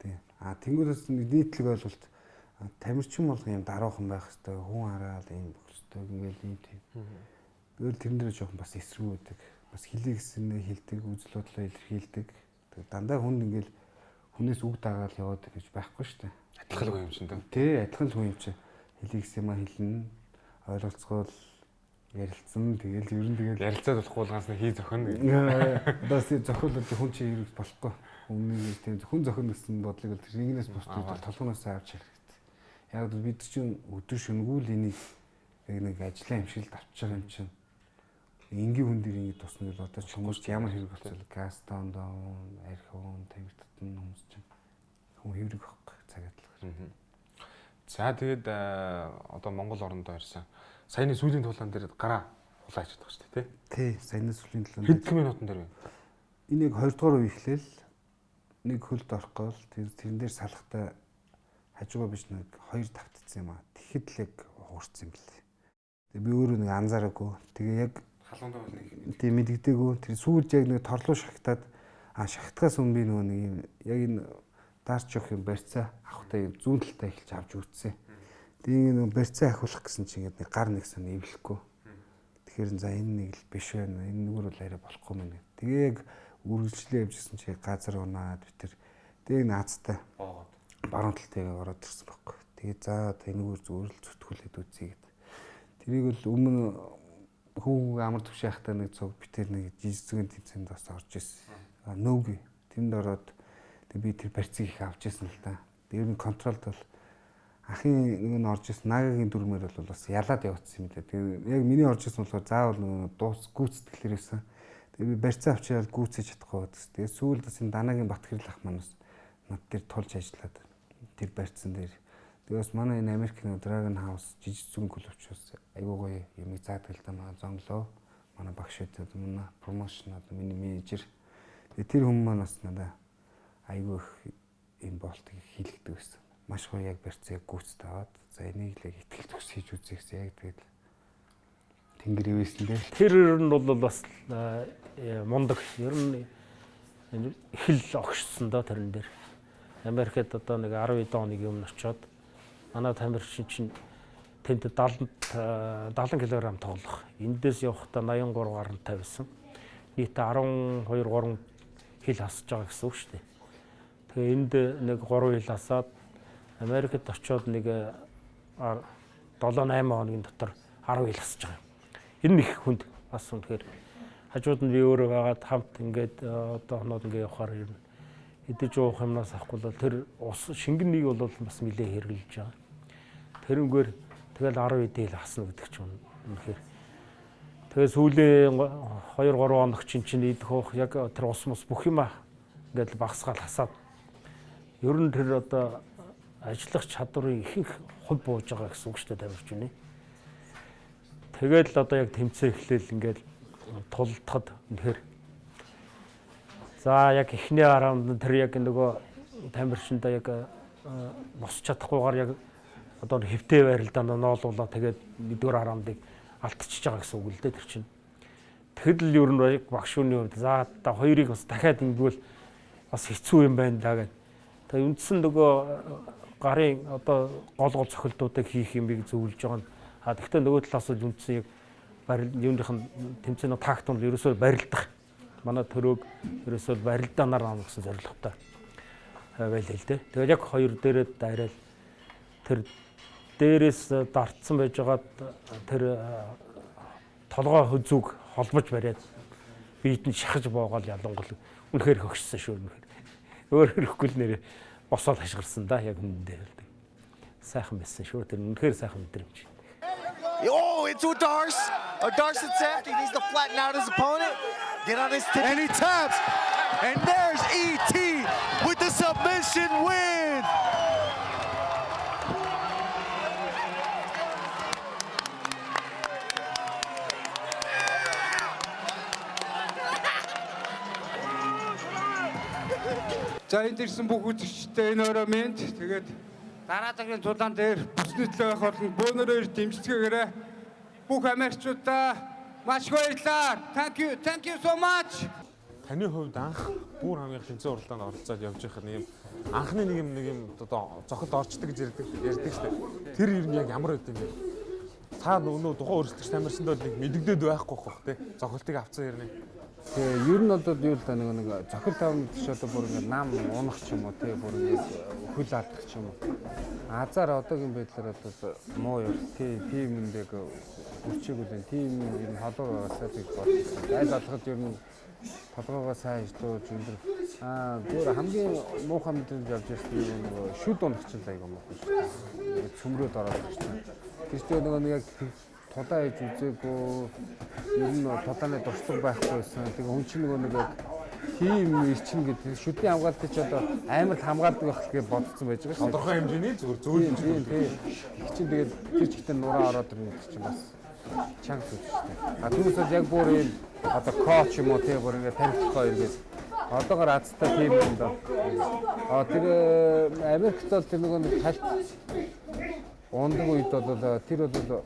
Тий. Тэнгүүрээс нийтлэг ойлголт тамирчин болгоо юм даруухан байх хэвээр хүн хараал юм болох хэвээр ингээл юм тийм. Тэгэл тэрэн дээр жоохон бас эсрэгүүдэг. Бас хэлий гэснээр хэлдэг, үзэл бодлоо илэрхийлдэг. Тэгээд дандаа хүн ингээл хүнээс үг дагаал яваад гэж байхгүй шүү дээ. Адилхан л юм чинь дээ. Тий, адилхан л хүн юм чинь. Хэлий гэсэн юм хэлнэ. Ойлголцгоол ярилцсан. Тэгэл ер нь тэгэл ярилцаад болохгүй болгоос нь хий зохино гэж. Даас зохиол хүн чинь хэрэг болохгүй. Өмнө тийм хүн зохино гэсэн бодлыг л нэгнээс бусдад толгоноос авч хэрэгтэй. Яг л бид чинь өдөр шөнөгүй л энийг яг нэг ажлын юм шиг л давчж байгаа юм чинь. Энгийн хүн дээр ингэ тусна гэж одоо ч хүмүүс ямар хэрэг болчихвол газ тондоо, архиун, тамхи татна хүмүүс чинь хүн хэврэг байхгүй цагаад л. За тэгээд одоо Монгол орондоо ирсэн. Саяны сүүлийн тулаан дээр гараа хулаач чаддаг шүү дээ, тий? Саяны сүүлийн тулаан. Хэд минутын дээр вэ? Энийг 2 дугаар үе эхлээл нэг хөлд орохгүй л тэрэн дээр салахтаа хажуугаа биш нэг 2 тавтцсан юм аа. Тэгэхэд л яг хуурцсан юм билээ. Тэгээ би өөрөө нэг анзаараагүй. Тэгээ яг халуундаа бол нэг тийм мэддэггүй. Тэр сүүлд яг нэг торлуу шахтаад шахтгаас өмнө би нөгөө нэг юм яг энэ даарч явах юм барьцаа авахтаа юм зүүн талтай эхэлж авч үүссэн. Тэгээ нөгөө барьцаа ахиулах гэсэн чинь ингээд нэг гар нэг сан эвлэхгүй. Тэгэхээр за энэ нэг л биш байна. Энэ нүгэр бол арай болохгүй мэн. Тэгээ яг үргэлжлээ явжсэн чи газар унаад битэр тэгээ наацтай баруун талтай ороод ирсэн байхгүй. Тэгээ за энэ нүгэр зүгээр л зүтгүүлээд үзье гэд. Тэрийг бол өмнө хүүг амар төвшөө хахтаа нэг цог битэр нэг жижигхэн тэмцээнд бас орж ирсэн. Нөөг тэнд ороод би тэр барьцыг их авч ирсэн л да. Тэр нь контролд бол ахын нэг нь орж ирсэн нагагийн дүрмээр бол бас ялаад явуулсан юм лээ. Тэгээ яг миний орж ирсэн болохоор заавал нэг дуус гүйцэтгэлэр байсан. Тэгээ би барьцаа авчираад гүйцэж чадахгүй байсан. Тэгээ сүүлд бас энэ Данагийн Батгэрэл ах манаас над дээр тулж ажиллаад тэр барьцсан дээр. Тэгээ бас манай энэ Америкийн Dragon House жижиг зүгэн клубч бас айгуу гоё юм заадаг л да манай зонлоо. Манай багш өдөө манай промошн одоо миний менежер. Тэгээ тэр хүмүүс маань бас надаа айгүй их юм болтыг хийлгдэг байсан. Маш гоё яг барьцаа гүйцэд аваад за энийг л яг ихтгэл төгс хийж үзье гэсэн яг тэгээд тэнгэр ивэсэн дээр. Тэр ер нь бол бас мундаг ер нь их л огшсон доо тэрэн дээр. Америкт одоо нэг 12 дооны юм очоод манай тамирчин чинь тэнд 70 кг тоглох. Эндээс явахдаа 83 гаруй байсан. Нийт 12-3 хил хасж байгаа гэсэн үг шүү дээ. Тэгээ энд нэг 3 хил хасаад Америкт очиод нэг 7-8 хоногийн дотор 10 хил хасж байгаа. Энэ их хүнд бас үнэхээр хажууд нь би өөрөө байгаад хамт ингээд одоо хоноод ингээд явахаар ер нь идэж уух юмнаас авахгүй бол тэр ус шингэн нэг бол бас нэлээ хэрглэж байгаа. Тэрнгээр тэгэл 10 эдэл хасна гэдэг ч юм үнэхээр. Тэгээ сүүлийн 2-3 хоног чинь идэх уух яг тэр ус мус бүх юм ингээд багсгаал хасаад ер нь тэр одоо ажиллах чадварыг ихэнх хувь бууж байгаа гэсэн үг шүү дээ тамирчны. Тэгээд л одоо яг тэмцээ эхлээл ингээд тулдахад үнэхээр за яг эхний раунд тэр яг нөгөө тамирчиндаа яг босч чадахгүйгээр яг одоо хэвтэй байралдаа ноолуулаа тэгээд нэгдүгээр раундыг алдчихж байгаа гэсэн үг л дээ тэр чинь. Тэгэхэд л ер нь багш үүний хувьд за одоо хоёрыг бас дахиад ингэвэл бас хэцүү юм байна даа гэдэг. Тэгээд үндсэн нөгөө гарын одоо гол цохилтуудыг хийх юмыг зөвлөж байгаа нь тэгтээ нөгөө талаас нь үндсэн яг барил юуных нь тэмцээний тактик нь ерөөсөө барилдах манай төрөөг ерөөсөө барилдаанаар авах гэсэн зорилготой байлаа л дээ. Тэгээд яг хоёр дээрээ дайраад тэр дээрээс дартсан байж байгаад тэр толгой хүзүүг холбож бариад биед нь шахаж боогоол ялангуул үнэхээр хөгшсөн шүү. Өөр хэрэггүй л нэрээ босоод хашгирсан да яг үнэндээ. Сайхан байсан шүү. Тэр үнэхээр сайхан мэдрэмж. Oh, it's O'Darce. O'Darce attempt. He needs to flatten out his opponent. Get on his tip. And he taps. And there's E.T. with the submission win. За энд ирсэн бүх үзэгчдээ энэ өрөө мэнд тэгээд дараагийн тулаан дээр бүсний төлөө байх болно. Бөөнөрөөр дэмжлэгээрээ бүх Америкчуудаа маш их баярлалаа. Thank you so much. Таны хувьд анх бүр хамгийн тэнцэн уралдаанд оролцоод явж байхад нэг юм анхны нэг юм одоо зохид орчдөг гэж ярьдаг шүү дээ. Тэр ер нь яг ямар байд юм бэ? Та нөгөө тухайн өрсөлдөгч тамирчиндөө нэг мэддэгдээд байхгүй бох те. Зохилтыг авцсан ярина. Тэгээ ер нь одоо юу л да нэг зохил тавны тийш одоо бүр ингэ нам унах ч юм уу тий бүр ингэ хөл алдах ч юм уу. Азар одоогийн байдлаар одоо муу юу тийм нэг үрчээгүй л тийм ер нь холоо байгаасаа тийм бодсон. Айл алхад ер нь толгоогоо сайн ижлүүлж өндөр бүр хамгийн муухай мэдрэмж авч ирсэн нөгөө шүд унагч айгаа муухай шүү. Цөмрөөд ороод ирсэн. Тэр нөгөө нэг яг тулаа хийж үзээгүй ер нь тулааны дуршлаг байхгүйсэн. Тэгээ хүн чинь нөгөө нэг яг тийм ирчин гэдэг шүдний хамгаалт ч одоо амар хамгаалдаг байх гэж бодсон байж байгаа шүү. Тодорхой хэмжээний зүгээр зөөлөн тийм. Чинь тэгээд тэр чигтээ нураа ороод ирнэ гэдэг чинь бас чанга зүйл шүү дээ. Түүнээс яг бүр юм одоо коуч юм уу тийм бүр ингээд танилцахгүй ингээд одоогоор азтай тийм юм даа. Тэр Америкт бол тэр нэг талт ундаг үед бол тэр бол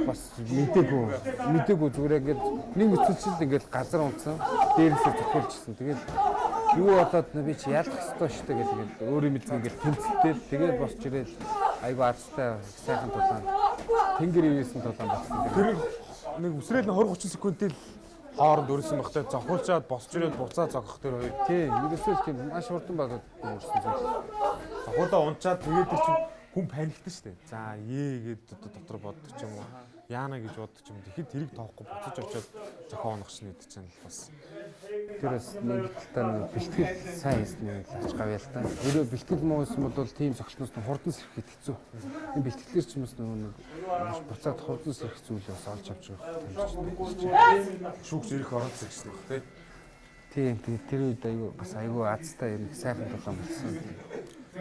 бас мэдээгүй зүгээр ингээд нэг үцэлчил ингээд газар унтсан дээрээсээ зохиолжсэн. Тэгээд юу болоод би чи ялах ёстой шүү дээ гэдэг өөрийн мэдээ ингээд тэмцэлтэй тэгээд босч ирээд айгу азтай сайхан тулаан тэнгэр ивэсэн тулаан болсон. Тэр нэг үсрээл 20-30 секундтэй хооронд өрсөн багтай зохиолчаад босч ирээд буцаа зогох тэр хоёр. Тийм, ерөөсөө тийм маш хурдан болоод өрсөн зүйл. Зохиолоо унчаад тэгээд тэр чинь хүн паниктсан шүү дээ. За гээд дотор боддог ч юм уу. Яана гэж боддог ч юм. Тэгэхэд тэрийг тоохгүй буцаж очиод зохио унах шин гэдэг чинь бас тэрээс нэг талаар бэлтгэл сайн хийсэн лаач гавьяа л та. Өөрөө бэлтгэл муу байсан бол тийм зогсноос нь хурдан сэрэх хэцүү. Энэ бэлтгэлэр ч юм уу нэг буцаад хурдан сэрэх зүйл бас олж авч байгаа. шүүгч ирэх оролцсон гэсэн үг Тийм, тийм. тэр үед айгүй бас айгүй азтай юм сайхан тулаан болсон.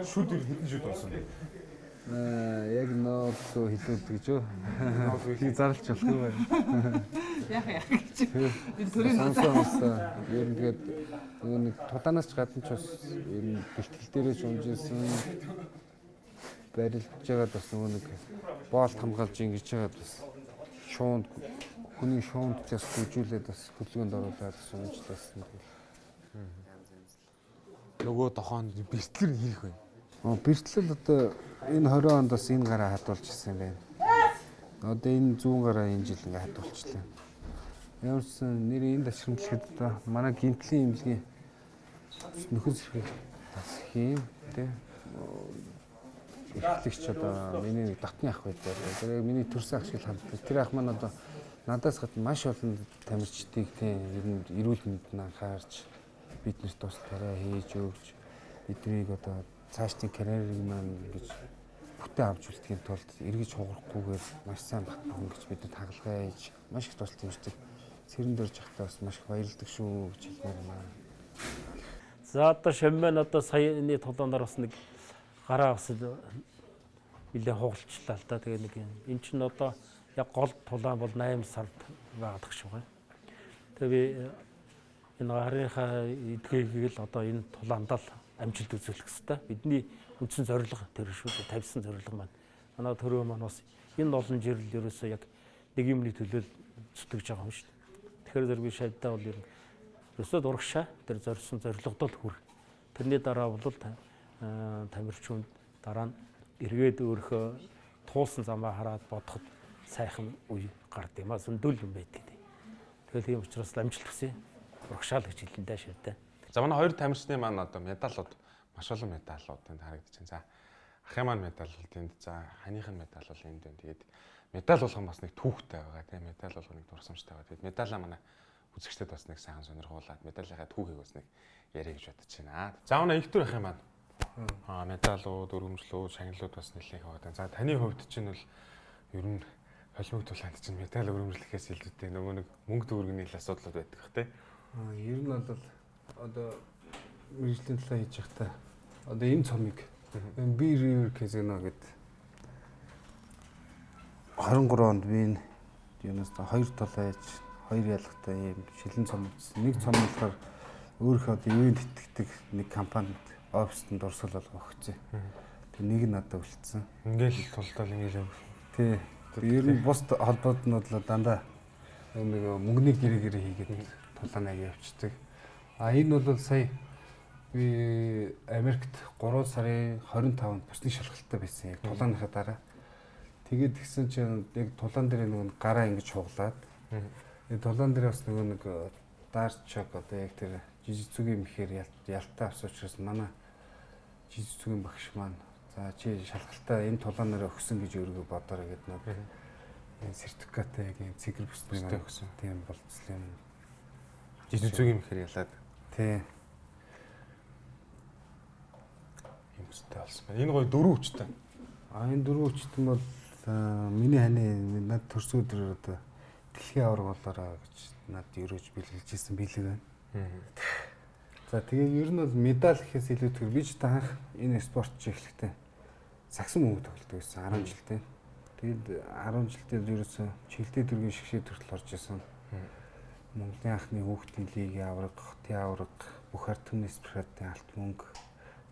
Шүд хэдэн шүд болсон бэ? Яг нөөдөө хэлүүлдэг гэж юу? Би зарлж болох юм байна. Яг гэж. Энэ төрийн нууцаа. Ер нь тэгээд нэг тулаанаас ч гадна ч бас ер нь бэлтгэл дээрээ шунжсэн барилж байгаад бас нэг боолт хамгаалж ингэж байгаад бас шуунд хүний шуунд ч бас хүжүүлээд бас хөдөлгөөнд оруулаад шунжлаасан. Нөгөө дохоонд бэлтгэл нь хийх байна. Бэртлэл одоо энэ 20 онд бас энэ гараа хадуулж ирсэн юм байна. Одоо энэ 100 гараа энэ жил ингээ хадуулчлаа. Ямарсан нэр энэ ташрамтлахад одоо манай гинтлийн имлэгийн нөхөс хэрэг бас хийм тий. Ихлэгч одоо миний дотны ах байдаг. Тэр миний төрсөн ах шиг ханддаг. Тэр ах маань одоо надаас гадна маш олон тамирчдыг тий ер нь эрүүл мэндэд анхаарч биднэрт тус тариа хийж өгч биднийг одоо цаашдын карьерийг маань ингэж бүтэн авч үлдэхийн тулд эргэж хугарахгүйгээр маш сайн батхан гэж бидэд хагалгаа хийж маш их тусалж дэмждэг. Цэрэн дөрж явахдаа бас маш их баярлдаг шүү гэж хэлмээр байна. За одоо шамбан одоо саяны тулаанаар бас нэг гараа бас нэлээд хугалчлаа л да. Тэгээ нэг эн чинь одоо яг гол тулаан бол 8 сард байгаадах шүү гай. Тэгээ би энэ гарынхаа эдгэгийг л одоо энэ тулаанд л амжилт үзүүлэх хэрэгтэй. Бидний үндсэн зорилго тэр шүү дээ. Тавьсан зорилго маань. Манай төрөө маань бас энэ олон жирэл ерөөсөө яг нэг юмны төлөө зүтгэж байгаа юм шүү дээ. Тэгэхээр зэрэг би шайдаа бол ерөөсөө дурагшаа тэр зорьсон зорилгодоо л хүрэх. Тэрний дараа бол тамирчуунд дараа нь эргээд өөрхөө туулсан замаа хараад бодоход сайхан үе гард юм а зөндөл юм байдаг. Тэгэл тийм учраас амжилт хүсье. урагшаал гэж хэлэн дээ шүү дээ. За манай хоёр тамирчны маань одоо медалууд маш олон медалууд энд харагдаж байна. За ахын маань медал бол энд, за ханийх нь медал бол энд байна. Тэгээд медал болгон бас нэг түүхтэй байгаа тийм медал болгон нэг дурсамжтай байгаа. Тэгээд медалаа манай үзэгчдэд бас нэг сайхан сонирхуулаад медалийнхаа түүхийг бас нэг яриа гэж бодож байна. За манай их төр ахын маань медалууд, өргөмжлүүд, шагналууд бас нэлээд байгаа. За таны хувьд чинь бол ер нь холимог тулаанд чинь медаль өргөмжлөхээс илүүтэй нөгөө нэг мөнгө төгрөгийн асуудлууд байдаг хэ тийм. Ер нь бол одоо мэргэжлийн талаа хийж явахдаа одоо энэ цомыг би river casino гэдэг 23 онд би энэ юунаас хоёр толойж хоёр ялгатай юм шилэн цом үзсэн. Нэг цом болохоор өөрийнхөө одоо ивент итгэдэг нэг компанид оффист дурсгал болго өгсөн. Тэг нэг нь надад үлдсэн. Ингээл тултал ингээл юм. Тий. Ер нь бус холбооднууд л дандаа нэг мөнгөний гэрээ хийгээд тулаанаа явуулдаг. Энэ бол сая би Америкт 3 сарын 25-нд бүсний шалгалттай байсан яг тулааныхаа дараа. Тэгээд тэгсэн чинь яг тулаан дээр нэг гараа ингэж хуглаад тулаан дээр бас нэг дарт чок одоо яг тэр жижигцүгийн мэхээр ялтаа авсан учраас манай жижигцүгийн багш маань за чи шалгалтаа энэ тулаанаараа өгсөн гэж өөрийгөө бодоорой гэдэг нэг энэ сертификатаа яг юм цэгэр бүсний өгсөн. Тийм болцсон юм. Жижигцүгийн мэхээр ялаад. Тий. Юм өстэй болсон байна. Энэ гоё дөрөв хүчтэй. Энэ дөрөв хүчтэй бол миний ханы над төрсөн өдөр одоо дэлхийн авраг болоорой гэж над өрөөж бэлгэлж ирсэн билэг байна. За тэгээ ер нь бол медаль гэхээс илүүтэйгээр би ч таах энэ спорт чиглэлтэй сагсан мөнгө тоглодог байсан 10 жилдээ. Тэгээд 10 жилдээ ерөөсөө чиглэлтэй дөрвийн шгшээ төрөл орж исэн. Монголын анхны хүүхдийн лигийн авраг, хотын авраг, бүх ард түмний спортын алт мөнгө.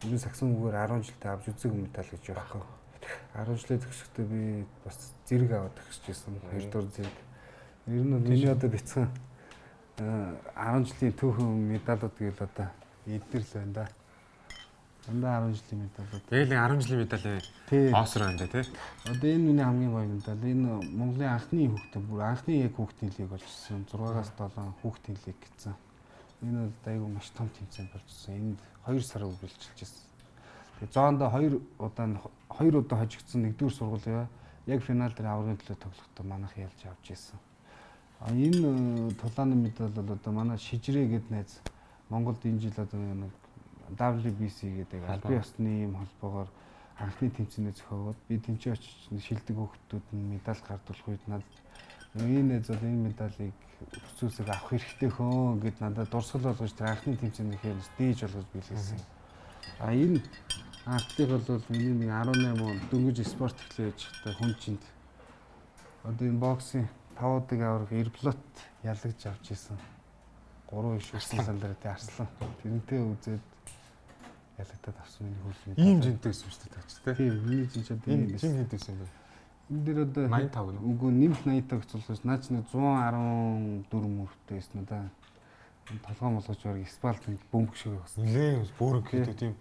Ер нь сагсан мөнгөөр 10 жилдээ авч үзээгүй медаль гэж байхгүй. 10 жилээ төгсөхдөө би бас зэрэг аваад төгсөж байсан. Хоёрдугаар зэрэг. Ер нь миний одоо бяцхан 10 жилийн түүхэн медалууд гээл одоо эднэр л байна да. Дандаа 10 жилийн медалууд. Тэгэл 10 жилийн медаль оосор байна тий. Одоо энэ миний хамгийн гоё медаль. Энэ Монголын анхны хүүхдийн бүр анхны яг хүүхдийн лиг болчихсон. 6-аас 7 хүүхдийн лиг гэсэн. Энэ бол айгүй маш том тэмцээн болчихсон. Энд 2 сар үргэлжилж байсан. Тэгээ зоондоо 2 удаа хожигдсон нэгдүгээр сургууль яг финал дээр аврагын төлөө тоглохдоо манайх ялж авч ирсэн. Энэ тулааны медаль бол одоо манай шижрээ гэдэг найз Монголд энэ жил одоо нэг WBC гэдэг албан ёсны юм холбоогоор анхны тэмцээнээ зохиогоод би тэмцээ очиж шилдэг хүүхдүүд нь медаль гардуулах үед надад энэ найз бол энэ медалийг өсвөөсөө авах хэрэгтэй хөө гэд надад дурсгал болгож тэр анхны тэмцээнийхээ дээж болгож билгээсэн. Энэ анхлыг бол миний 18 он дөнгөж спорт эхлэж та хүн чинд одоо энэ боксын 5 удаа авраг эрблот ялгаж авч исэн. 3 иш өссөн сандраа тий арслан. Тэрнтэй үзээд ялагдаад авсан миний хөл мэдээ. Ийм жинтэй байсан шүү дээ тач тий. Тийм миний жин чад энэ жин хэд байсан бэ? Энэ дээр одоо 85 гэнэ. Үгүй нэмэлт 85 гэцүүлж наач нэг 114 мөртөө байсан уу да. Толгой молгож бараг спалт бөмбөг шиг байсан. Нилээн бөөрөг гэдэг тийм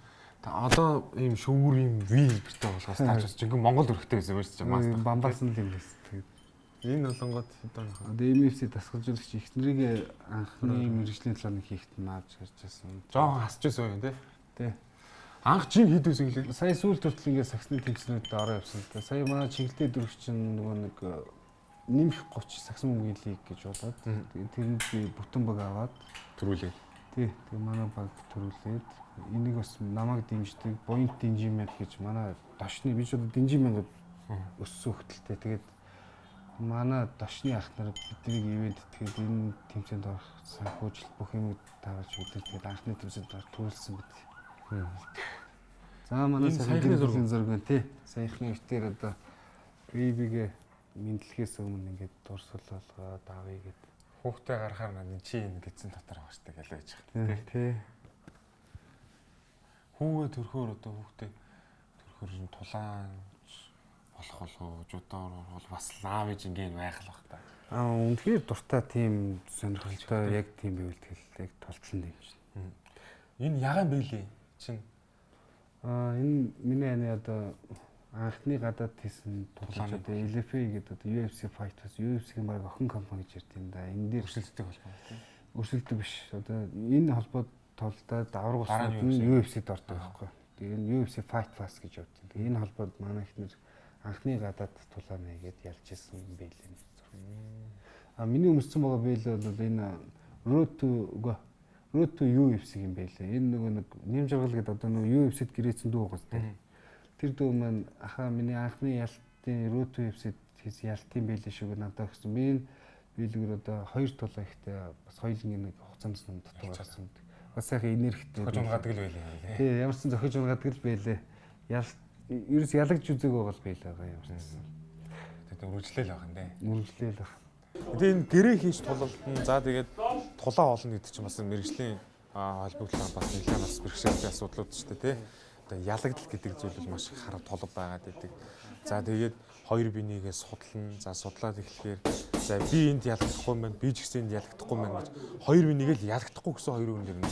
одоо ийм шүүр ийм ви хэлбэртэй болгоос тааж бас жинхэнэ Монгол өрхтэй байсан юм шүү дээ мастер. Бамбарсан л юм байсан. Тэгээд энэ болонгод одоо MFC дасгалжуулагч ихнэрийг анхны мэрэгжлийн талаар хийхт нь авч гарч ирсэн. жоон хасч байсан юм тий. Тий. Анх жин хэд байсан гэлээ. Сая сүүл төртөл ингээ саксны тэмцэнүүдэд ороо явсан. Сая манай чиглэлтэй дөрвч чинь нөгөө нэг нэмэх 30 сакс мөнгөний лиг гэж болоод тэрэнд би бүтэн баг аваад Төрүүлээ. тий. Тэгээ манай баг төрүүлээд энийг бас намайг дэмждэг Point Динжимэд гэж манай дошны би ч одоо Динжимэд өссөн хөлтөлтэй. Тэгээд манай дошны ах нар биднийг ивент тэгээд энэ тэмцээнд орох санхүүжилт бүх юм тавьж өгдөг. Тэгээд анхны тэмцээнд төрүүлсэн бид. За манай саяхны зураг тий. Саяхны өвтөр одоо бибигээ мэдлэхээс өмнө ингээд дурсгал болгоод авъя гэд. Хүүхдээ гарахаар надад чи энэ гэсэн дотор байгаа штэ гэлээ гэж байна. Тий. Хүүгээ төрхөөр одоо хүүхдээ төрхөөр тулаан болох болов жудаар бол бас лавж ингээл байх л бах та. Үнэхээр дуртай тийм сонирхолтой яг тийм бивэл яг толцсон юм чинь. Энэ ягаан бэлээ чин. Энэ миний ани одоо анхны гадаад хийсэн тулаан одоо LFA гэдэг одоо UFC fight бас UFC-ийн баг охин компани гэж ярьд юм да. Энэ дээр өрсөлддөг холбоо тийм. өрсөлдөг биш. Одоо энэ холбоод тоглолтод авраг уснууд нь UFC-д ордог байхгүй. Тэгээ энэ UFC Fight Pass гэж явдаг. Тэгээ энэ холбоод манай ихнэр анхны гадаад тулаан хийгээд ялж ирсэн юм байлээ. А миний өмссөн байгаа бийл бол энэ Road to UFC юм байлээ. Энэ нөгөө нэг нэм жаргал гэдэг одоо нөгөө UFC-д гэрээсэн дүү байгаа зү. Тэр дүү маань миний анхны ялтын Road to UFC-д хийсэн ялтын байлээ шүү надад гэсэн. Миний бийлгээр одоо 2 тулаа ихтэй бас хоёулын нэг хугацаанд нь дутуу гарсан. Бас сайхан энергитэй. Зохиж унгадаг л байлээ. Тий, ямар ч зохиж унгадаг л байлээ. Ерөөс ялагч үзег байгаа л байлаа ямар ч. Тэгээд үргэлжлээл байх юм дээ. Үргэлжлээл байх. Тэгээд энэ гэрээ хийж тулалдсан. За тэгээд тулаа олно гэдэг чинь бас мэрэгжлийн холбогдлоо бас нэлээд бас бэрхшээлтэй асуудлууд шүү дээ тий. Одоо ялагдал гэдэг зүйл бол маш их харав толб байгаад байдаг. За тэгээд хоёр бинийгээ судлана. За судлаад эхлэхээр за би энд ялагдахгүй байна. Би ч гэсэн энд ялагдахгүй байна гэж хоёр бинийгээ л ялагдахгүй гэсэн хоёр хүн нэр нь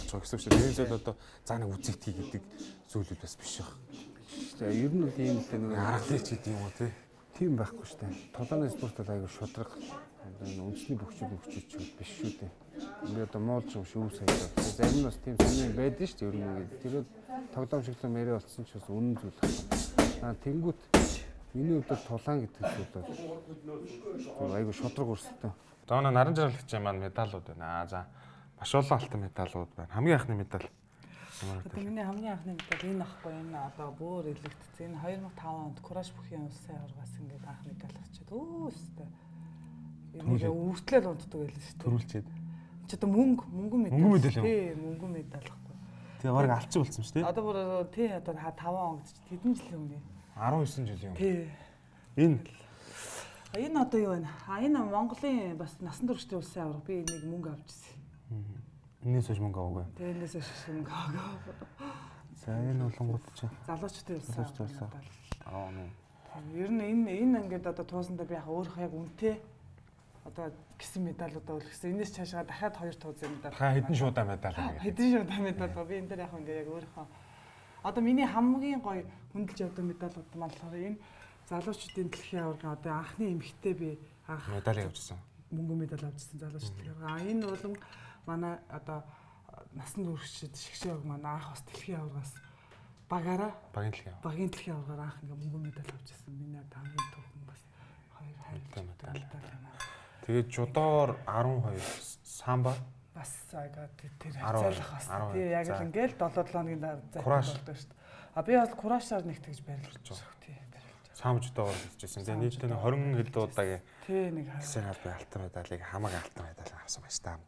тоглож байгаа гэсэн үг шүү. Тэгээд зүйл одоо за нэг үзэгтэй гэдэг зүйлүүд бас биш баг. За ер нь бол ийм л нэг аргалч гэдэг юм уу тий. Тийм байхгүй шүү дээ. Толооны спорт бол айгүй шудраг. Үндэсний бөхчүүд биш шүү дээ. Ингээд одоо муулж юм шүү сая. Зарим нь бас тийм сонир байдаг шүү дээ. Ер нь тэр тоглоом шиглэн мэрэ болсон ч бас үнэн зүйл. Тэнгүүт миний хувьд тулаан гэдэг зүйл бол айгүй шудраг өрсөлдөөн. За өнөө наран жаргалагчийн маань медалууд байна. За маш олон алтан медалууд байна. Хамгийн анхны медаль. Одоо миний хамгийн анхны медаль энэ ахгүй энэ одоо бүр илэгдсэн. Энэ 2005 онд Кураж бүхийн улсын аваргаас ингээд анх медаль авчиад өөстэй. Энийг үртлэл унтдаг байлаа шүү дээ. Төрүүлчихэд. Чи одоо мөнгөн медаль. Мөнгөн медаль юу? Тий, мөнгөн медаль ахгүй. Тэгээ бараг алцсан болсон шүү дээ. Одоо бүр тий одоо 5 он гэж хэдэн жилийн өмнө. 19 жилийн өмнө. Тий. Энэ одоо юу вэ? Энэ Монголын бас насан туршид улсын аварга би энийг мөнгө авчихсан. Энээс хойш мөнгө аваагүй. Тэгээ энээс хойш мөнгө аваагүй. За энэ болонгууд чи залуучуудын улсын аварга. Ер нь энэ ингээд одоо туусандаа би яг өөрөө яг үнэтэй одоо гисэн медалуудаа үлгсэн. Энэс цаашаа дахиад 2 туузын медаль. Хэдэн шуудаа медаль аа. Хэдэн шуудаа медаль ба би энэ дээр яг ингээд яг өөрөө одоо миний хамгийн гоё хүндэлж явдаг медалууд маань болохоор энэ залуучуудын дэлхийн аваргын одоо анхны эмэгтэй би анх медаль авчихсан. Мөнгөн медаль авчихсан залуучууд. Энэ бол манай одоо насан туршид шигшээг манай анх бас дэлхийн аваргаас багийн дэлхийн аваргаар анх ингээ мөнгөн медаль авчихсан. Миний хамгийн түүхэн бас 2 хайртай медаль. Тэгээд жудоор 12 самба бас айгаа тэр хацаалах бас тий яг л ингээл 7 хоногийн зайтай болдог шүү дээ. А би бол кураашаар нэг тэгж барилж байгаа. Тий барилж. Сам жудоор хэлжсэн. Тэгээд нийтдээ 20 хэд удаагийн тий нэг хэсэг албан алтан медалийг хамаг алтан медаль авсан байж таа.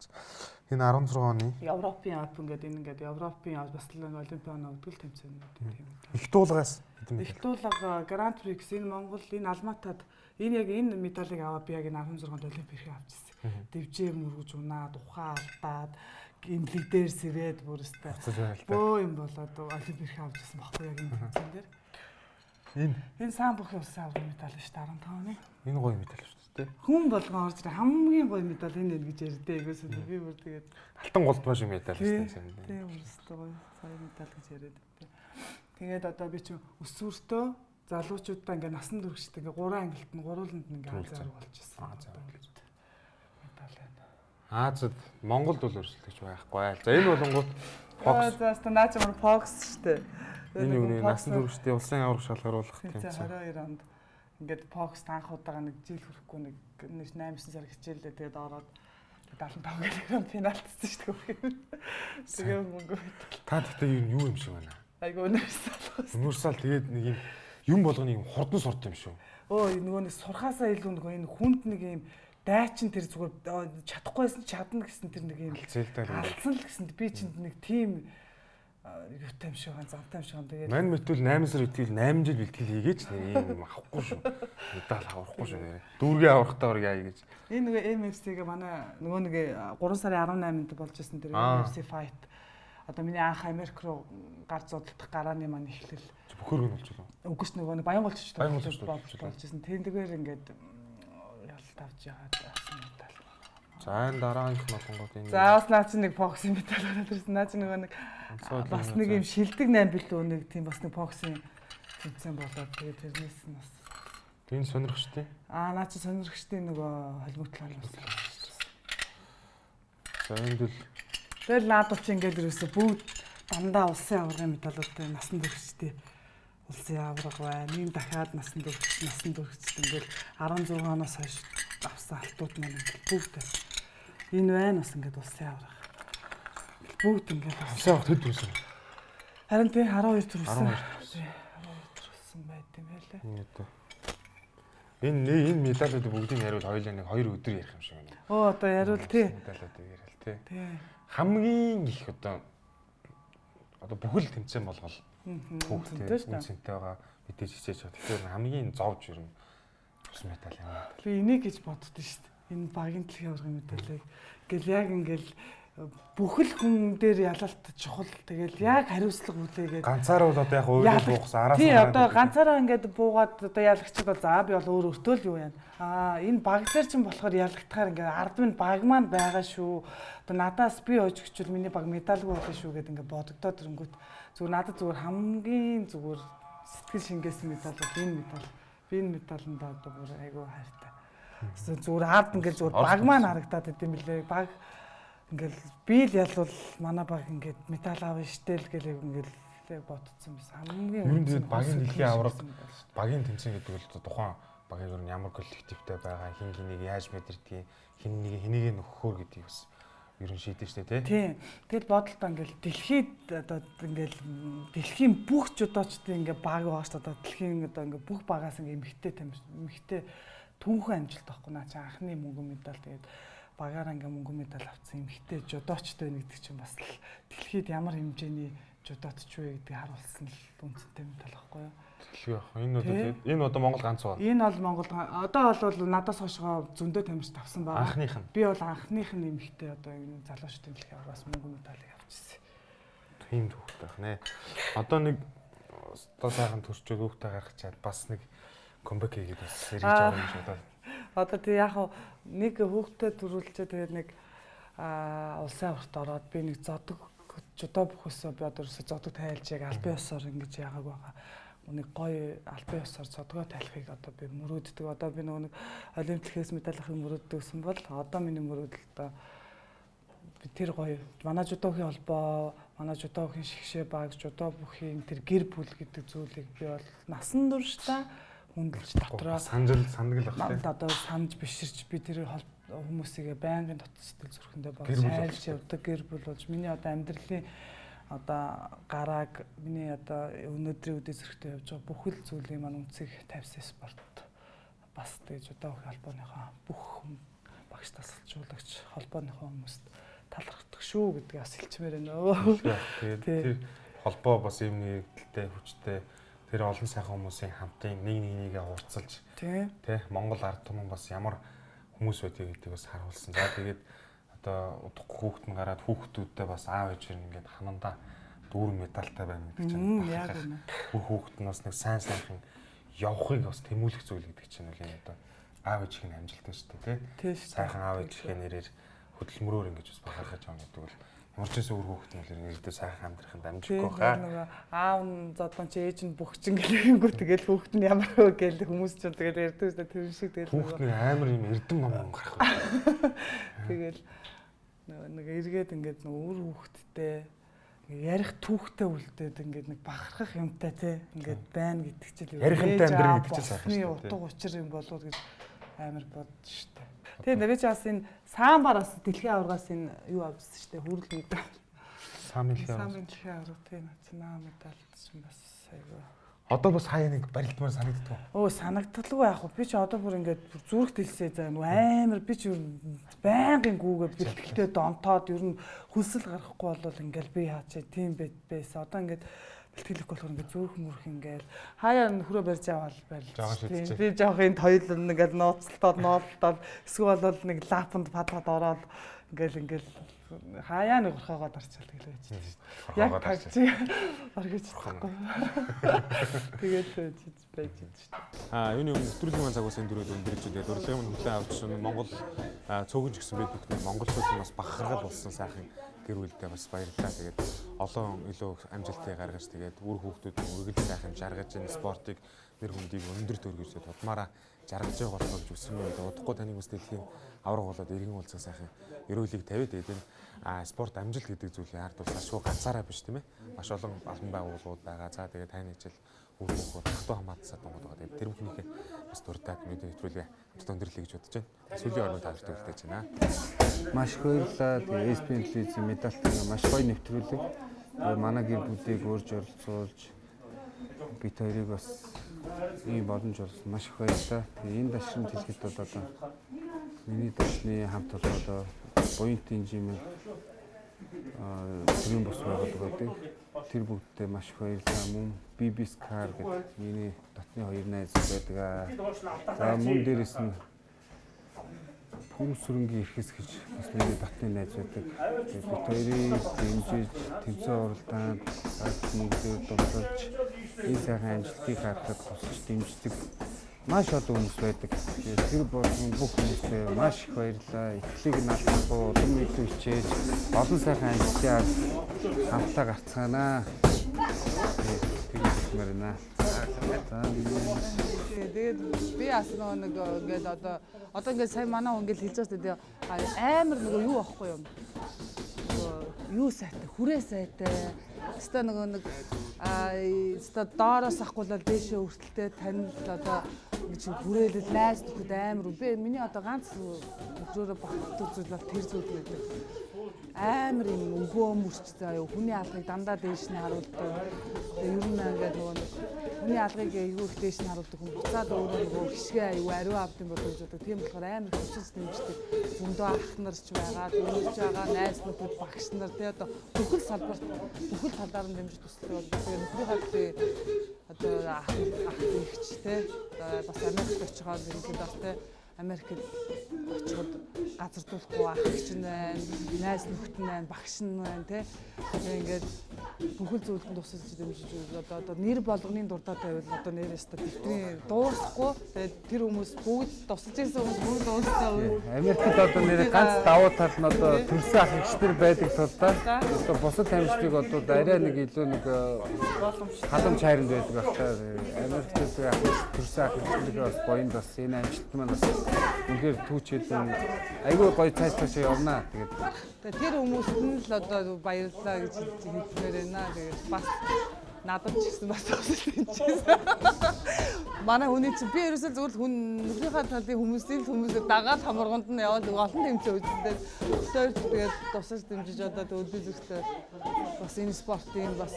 Энэ 16 оны Европын Open гэдэг энэ ингээд Европын бас л Олимпийн оноо өгдөл тэмцээнүүд тийм. их дуулгаас их дуулга Grand Prix энэ Монгол энэ Алматад энэ яг энэ медалийг аваад би яг энэ 16-нд Олимпийн авчихсан. Дэвжээ мөргөж унаад ухаан алдаад имлэг дээр сэрээд бүрстэй. Бөө юм болоод Олимпийн авчихсан баггүй яг энэ тэмцээн дээр. Энэ саан бүхийн улсын аварга медаль шүү дээ 15 оны. Энэ гоё медаль шүү дээ. Хүн болгон орж ирээ хамгийн гоё медаль энэ гэж ярьдээ айгуус би бүр тэгээд алтан голдмаш медаль шүү дээ. Тийм өөрөөсөө гоё сая медаль гэж яриад байт. Тэгээд одоо би чи өсвөртөө залуучуудаа ингээ насан туршид ингээ 3 ангилт нь гурвууланд нь ингээ анзаарах болчихсон. Азад Монголд бол өрсөлдөгч байхгүй. За энэ болонгууд Fox. За наач мөр Fox шүү дээ. Энэ юу насан туршидын улсын аварга шалгаруулах тэмцээн 22 онд ингээд Fox анх удаага нэг жил хүрэхгүй нэг 8-9 сар хичээлээ тэгээд ороод 75 кг пенальтсан шүү дээ. Тэгээ мөнгө. Та тэгтээ юу юм шиг байна. Айгу универсал. Универсал тэгээд нэг юм болгоны юм хурдан сурт юм шүү. Өө нөгөө нэг сурхаасаа илүү нөгөө энэ хүнд нэг юм дайчин тэр зүгээр чадахгүйсэн чадна гэсэн тэр нэг юм алдсан л гэсэн би чинь нэг тийм юутай юм шиг ган замтай юм шиг ган тэгээд мань мэтвэл 8 сар итгэл 8 жил бэлтгэл хийгээч нэг юм авахгүй шүү. Медаль авахгүй шүү. Дүүргээ аврахтаа орё яа гэж. Энэ нөгөө MFC-гээ манай нөгөө нэг 3 сарын 18-нд болж исэн тэр MFC fight. Одоо миний анх Америк руу гар зодтолдох гарааны маань эхлэл. Бөхөргөн болж байна. Үгүй ч нөгөө Баянголч болж исэн. Тэндгээр ингээд ялт авч яагаад авсан медаль. За энэ дараагийнх нь болгонгууд энэ. За бас наа чи нэг боксинг медаль гараад ирсэн. Наа чи нөгөө нэг бас нэг юм шилдэг 8 билүү нэг тийм бас нэг боксинг тэмцээн болоод тэгээд тэрнээс нь бас энэ сонирхчтэй. Наа чи сонирхчтэй нөгөө холимогдлол болсон. За энд л тэгэл наадвал чи ингээд ерөөсө бүгд дандаа улсын аваргын медалуудтай насан туршидтэй улсын аварга бай. Нэг дахиад насан туршид ингээд 16 оноос хойш авсан алтууд маань бүгд энэ байна бас ингээд улсын аварга. Бүгд ингээд улсын аварга хэд төрсөн? Харин тий 12 төрсөн. 12 төрсөн байт юм байлаа. Энэ медалуудыг бүгдийг яриул хоёулаа нэг 2 өдөр ярих юм шиг байна. Одоо яриул тий. Медалуудыг яриул тий. Тий. Хамгийн их одоо бүхэл тэмцээн болгол хүүхдээ үнцэнтэй байгаа мэдээж хичээж байгаа. Тэгэхээр хамгийн зовж ирнэ ус медаль юм. Би энийг гэж боддоо шүү дээ. Энэ багийн дэлхийн аваргын медалийг ингээл яг ингээл бүхэл хүн дээр ялалт чухал. Тэгэл яг хариуцлага үлээгээд ганцаараа бол одоо яг өөрөө буугсан араас нь. Тий одоо ганцаараа ингээд буугаад одоо ялагчд бол за би бол өөр өртөөл юу яана. Энэ баг дээр чинь болохоор ялагдахаар ингээд ард минь баг маань байгаа шүү. Одоо надаас би ууж гिचвэл миний баг медальгүй болно шүү гэдэг ингээд бодогдоод ирэнгүүт зүгээр надад зүгээр хамгийн зүгээр сэтгэл шингээсэн медаль бол энэ медаль. Би энэ медалинд одоо бүр айгүй хайртай. Зүгээр ард ингээд зүгээр баг маань харагдаад идэм билээ. Баг ингээл би л ялвал манай баг ингээд медаль авна штэ л гэлээ ингээл яг бодсон байсан. Хамгийн үнэндээ багийн дэлхийн аварга багийн тэмцээн гэдэг бол тухайн багийн өөр ямар коллективтэй байгаа, хин хэнийг яаж мэдэрдгийг, хин хэнийг нөхөхөөр гэдгийг бас ер нь шийдэж штэ тий. Тэгэл бодолтой ингээл дэлхийд одоо ингээл дэлхийн бүх жудоочдын ингээ баг байгаа штэ одоо дэлхийн одоо ингээ бүх багаас ингээ эмхтэй түүхэн амжилт авахгүй наа чи анхны мөнгө медаль тэгээд багаараа ингээ мөнгө медаль авсан эмхтэй жудоочтой байна гэдэг чинь бас дэлхийд ямар хэмжээний жудоотч вэ гэдгийг харуулсан л үнцэнтэй медаль байхгүй юу? Энэ одоо Монгол ганц уу? Энэ бол Монгол одоо бол надаас хойшоо зөндөө тамирч авсан байгаа. Анхных нь. Би бол анхных нь эмхтэй одоо энэ залуучдын дэлхийн аваргаас мөнгө медалийг авчихсан. Тийм түүхтэй байх нэ. Одоо нэг одоо сайхан төрчөөд хүүхдээ гаргах чад бас нэг комбек хийгээд бас сэргийж байгаа юм шиг бодоод. Одоо тий яг нэг хүүхдээ төрүүлчээ тэгээд нэг улсын аварт ороод би нэг зодог жудоо бүхөөсөө би одоо зодог тайлж яг албан ёсоор ингэж яагааг байгаа. Нэг гоё албан ёсоор зодгоо тайлахыг одоо би мөрөөддөг. Одоо би нэг олимпиадээс медаль авахыг мөрөөддөг гэсэн бол одоо миний мөрөөдөл одоо би тэр гоё манай жудогийн холбоо, манай жудогийн шигшээ баг, жудоо бүхийн тэр гэр бүл гэдэг зүйлийг би бол насан туршдаа хүндэлж дотроо санал баг тийм. Одоо санаж биширч би тэр хүмүүсийг байнгын дотор сэтгэл зүрхэндээ баг сайлж явдаг гэр бүл болж миний одоо амьдралын одоо гарааг миний одоо өнөөдрийн үдээ зэрэгтэй явж байгаа бүхэл зүйлийн маань үнцгийг тавьсан спорт бас тэгж одоо холбооныхоо бүх багш тасалжуулагч холбооныхоо хүмүүст талархдаг шүү гэдгийг бас хэлчмээр байна. Тэгээд тэр холбоо бас юм нэгдэлтэй хүчтэй тэр олон сайхан хүмүүсийн хамтын нэг нэгээ хурцлж тий Монгол ард түмэн бас ямар хүмүүс байдгийг гэдгийг бас харуулсан. За тэгээд одоо удахгүй хүүхэд нь гараад хүүхдүүдтэй бас аав ээж нь ингээд ханандаа дүүрэн медальтай байна гэдэг чинь бүх хүүхэд нь бас нэг сайн сайхан явахыг бас тэмүүлэх зүйл гэдэг чинь үл энэ одоо аав ээжийн амжилт шүү дээ тий сайхан аав ээжийн нэрээр хөдөлмөрөөр ингэж бас бахархаж байгаа гэдэг бол ямар ч зүйл өөр хүүхэд нь нэрдээ сайхан амьдраханд амжихгүй хаа аав нь зодон чи ээж нь бөхчин гэлэнгүү тэгэл хүүхэд нь ямар вэ гэл хүмүүс ч тэгэл ярьдаг шүү дээ тэр шиг тэгэл хүүхэд нь амар юм эрдэм ном гарах байх тэгэл нэг эргээд ингээд нэг өөр хүүхэдтэй ярих түүхтэй үлдээд ингээд нэг бахархах юмтай те ингээд байна гэдэг чинь ярих юмтай амьдрал гэдэг чинь сайхан шүү дээ. Утга учир юм болоод гэж амар бодож шүү дээ. Тэгээ нэрээ чи бас энэ самбараас дэлхийн аваргаас энэ юу авсан шүү дээ. Хүрэл мэдээ. Самын дэлхийн аварга тийм национал медаль чинь бас айгүй. Одоо бас хаяа нэг барилдмаар санагддаг уу? Санагдталгүй яах вэ? Би ч одоо бүр ингээд зүрх дэлсээ заа амар би ч байнгын гүүгээ бэлтгэлтэй донтоод ер нь хүсэл гарахгүй болвол ингээд би яачаа тийм байсан. Одоо ингээд бэлтгэлэхгүй болохоор ингээд зүрх мөрх ингээд хаяа нөхрөө барьж аваад барилж. Би жоохын тойл ингээд нууцлтоод эсвэл бол нэг лапанд падаад ороод ингээд хаяа нэг урхаагаад арчаал гэлээ чи. Яг тагч оргиж чадахгүй. Тэгээд байж байж шүү. Юуны нэвтрүүлгийн маань цагаас энэ дөрөв өндөрлж тэгээд урлагийн хүлээн авч Монгол цөөхөн ч гэсэн бид бүхэн монголчууд бас бахархал болсон сайхан гэр бүлдээ бас баярлалаа. Тэгээд олон илүү амжилтыг гаргаж тэгээд үр хүүхдүүд үргэлж сайхан жаргаж энэ спортыг нэр хүндийг өндөр төргөж тудмаараа жаргаж байгаа болохоор өсрөний үед удахгүй таны хүмүүс дэлхийн авраг болоод иргэн уулзсан сайхан эрүүл мэндийг тавиад тэгээд энэ спорт амжилт гэдэг зүйлийн ард бол ашгүй ганцаараа биш тийм ээ. Маш олон байгууллагууд байгаа. За тэгээд таны хичээл үр хөвгөө татвар хамгаалсан дунд байгаа. Тэгээд тэр бүхнийхээ бас дуртад мэдээ нэвтрүүлгээ хамт өндөрлөе гэж бодож байна. Сүүлийн орнууд тавьж үлдээж байна. Маш их баярлалаа. Тэгээд ESPN телевизийн медальтай маш гоё нэвтрүүлэг. Манай гэр бүлийг урьж оролцуулж бид хоёрыг бас ийм боломж олсон маш их баярлалаа. Тэгээд энэ дашрын хэлэхэд бол одоо миний дашны хамт толгойдоо буянтын жимээ тэрийн бус байдаг. Тэр бүгдээ маш их баярлалаа. Мөн BBS Car гэдэг миний дотны хоёр найз байдаг. За мөн дээрэс нь Пүн сүрэнгийн эрхэс гэж бас миний дотны найз байдаг. Бид хоёрыг дэмжиж, тэмцээн уралдаанд мөнгөөр тусалж, энэ сайхан амжилтыг харахад тусалж дэмждэг маш олон хүмүүс байдаг. Тэр болон бүх хүмүүстээ маш их баярлалаа. Итгэлийг наадахгүй улам илүү хичээж олон сайхан амжилтыг хамтдаа гарцгаанаа. Тэр мөрнө. Тэгээд би бас нэг ингээд одоо ингээд сайн манай хүн ингээд хэлж байгаа шүү дээ. Амар нөгөө юу аахгүй юм. Юу сайтай, хүрээ сайтай. Өстой нөгөө нэг өстой доороос ахгуулаад дээшээ өртөлтэй танил одоо гэж хүрээлэл найз нөхөд амар. Би миний одоо ганц өдрөөрөө багтдаг зүйл бол тэр зүйл байдаг. Амар юм өгөө мөрч заяа хүний алгыг дандаа дээш нь харуулдаг. Тэгээ ер нь ингээд нөгөө хүний алгыг аюул дээш нь харуулдаг хүн буцаад өөрөө нөгөө хишгээ аюу ариу авдсан болов гэж боддог. Тийм болохоор амар хүчтэй дэмждэг. Зөндөө ах нар ч байгаа, дүүрж байгаа, найз нөхөд багш нар тий одоо бүхэл салбарт бүхэл талаар нь дэмжиж тусдаг бол тэгээ нөхрийнхээ одоо ах ихч тий бас Америкт очиж байгаа зэрэг бас тий Америкт очиход газар дуулахгүй ах ихч нь байна, найз нөхд нь байна, багш нь байна тий. Тэгээ ингээд бүхэл зүйлд тусалж дэмжиж одоо нэр болгоны дурдаа тавил одоо нэрээс дэвтрийн дуусахгүй. Тэгээд тэр хүмүүс бүгд тусалж ирсэн хүмүүс бүгд дуустай. Америкт одоо нэр ганц давуу тал нь одоо төрсөн ах ихчдэр байдаг тул да. Одоо бусад амжилтыг одоо арай нэг илүү нэг халамж хайранд байдаг багтаа. Америкт төрсөн ах ихчдэр бас боёнд бас энэ амжилт маань бас үнээр түүчээд айгүй гоё цайцлаач явнаа. Тэгээд тэр хүмүүст нь л одоо баярлалаа гэж хэлмээр байна. Тэгээд бас надад ч гэсэн бас тусалж манай хүний чинь би ерөөсөө зөвхөн хүн нөхрийнхээ талын хүмүүсийг дагаад хамарганд нь яваад олон тэмцээн үздэг. Тэгээд тусалж дэмжиж одоо өдөр зүгтээ бас энэ спортын бас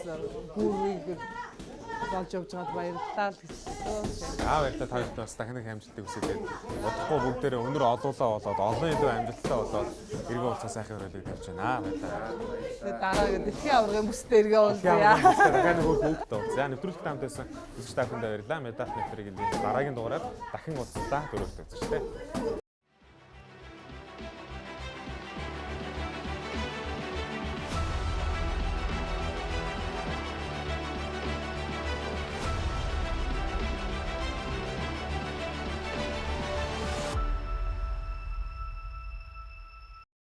бүрийг болж явж байгаад баярлалаа л хэлсэн. Баярлалаа тавьд бас дахин амжилтыг хүсээд удахгүй бүгдээрээ өнөр олуулаа болоод олон илүү амжилттай болоод эргэн уулзсан сайхан өрөөлөг тавьж байна. Баярлалаа. Тэгээд дараа дэлхийн аврагын бүстэй эргэн уулзъя. Дахин хөвгөлтэй уулзъя. За нэвтрүүлэгт хамт байсан үзэгч та бүхэнд баярлалаа. Медаль нэвтрийг дараагийн дугаараар дахин уулзлаа. Дөрөвт үзэж тээ.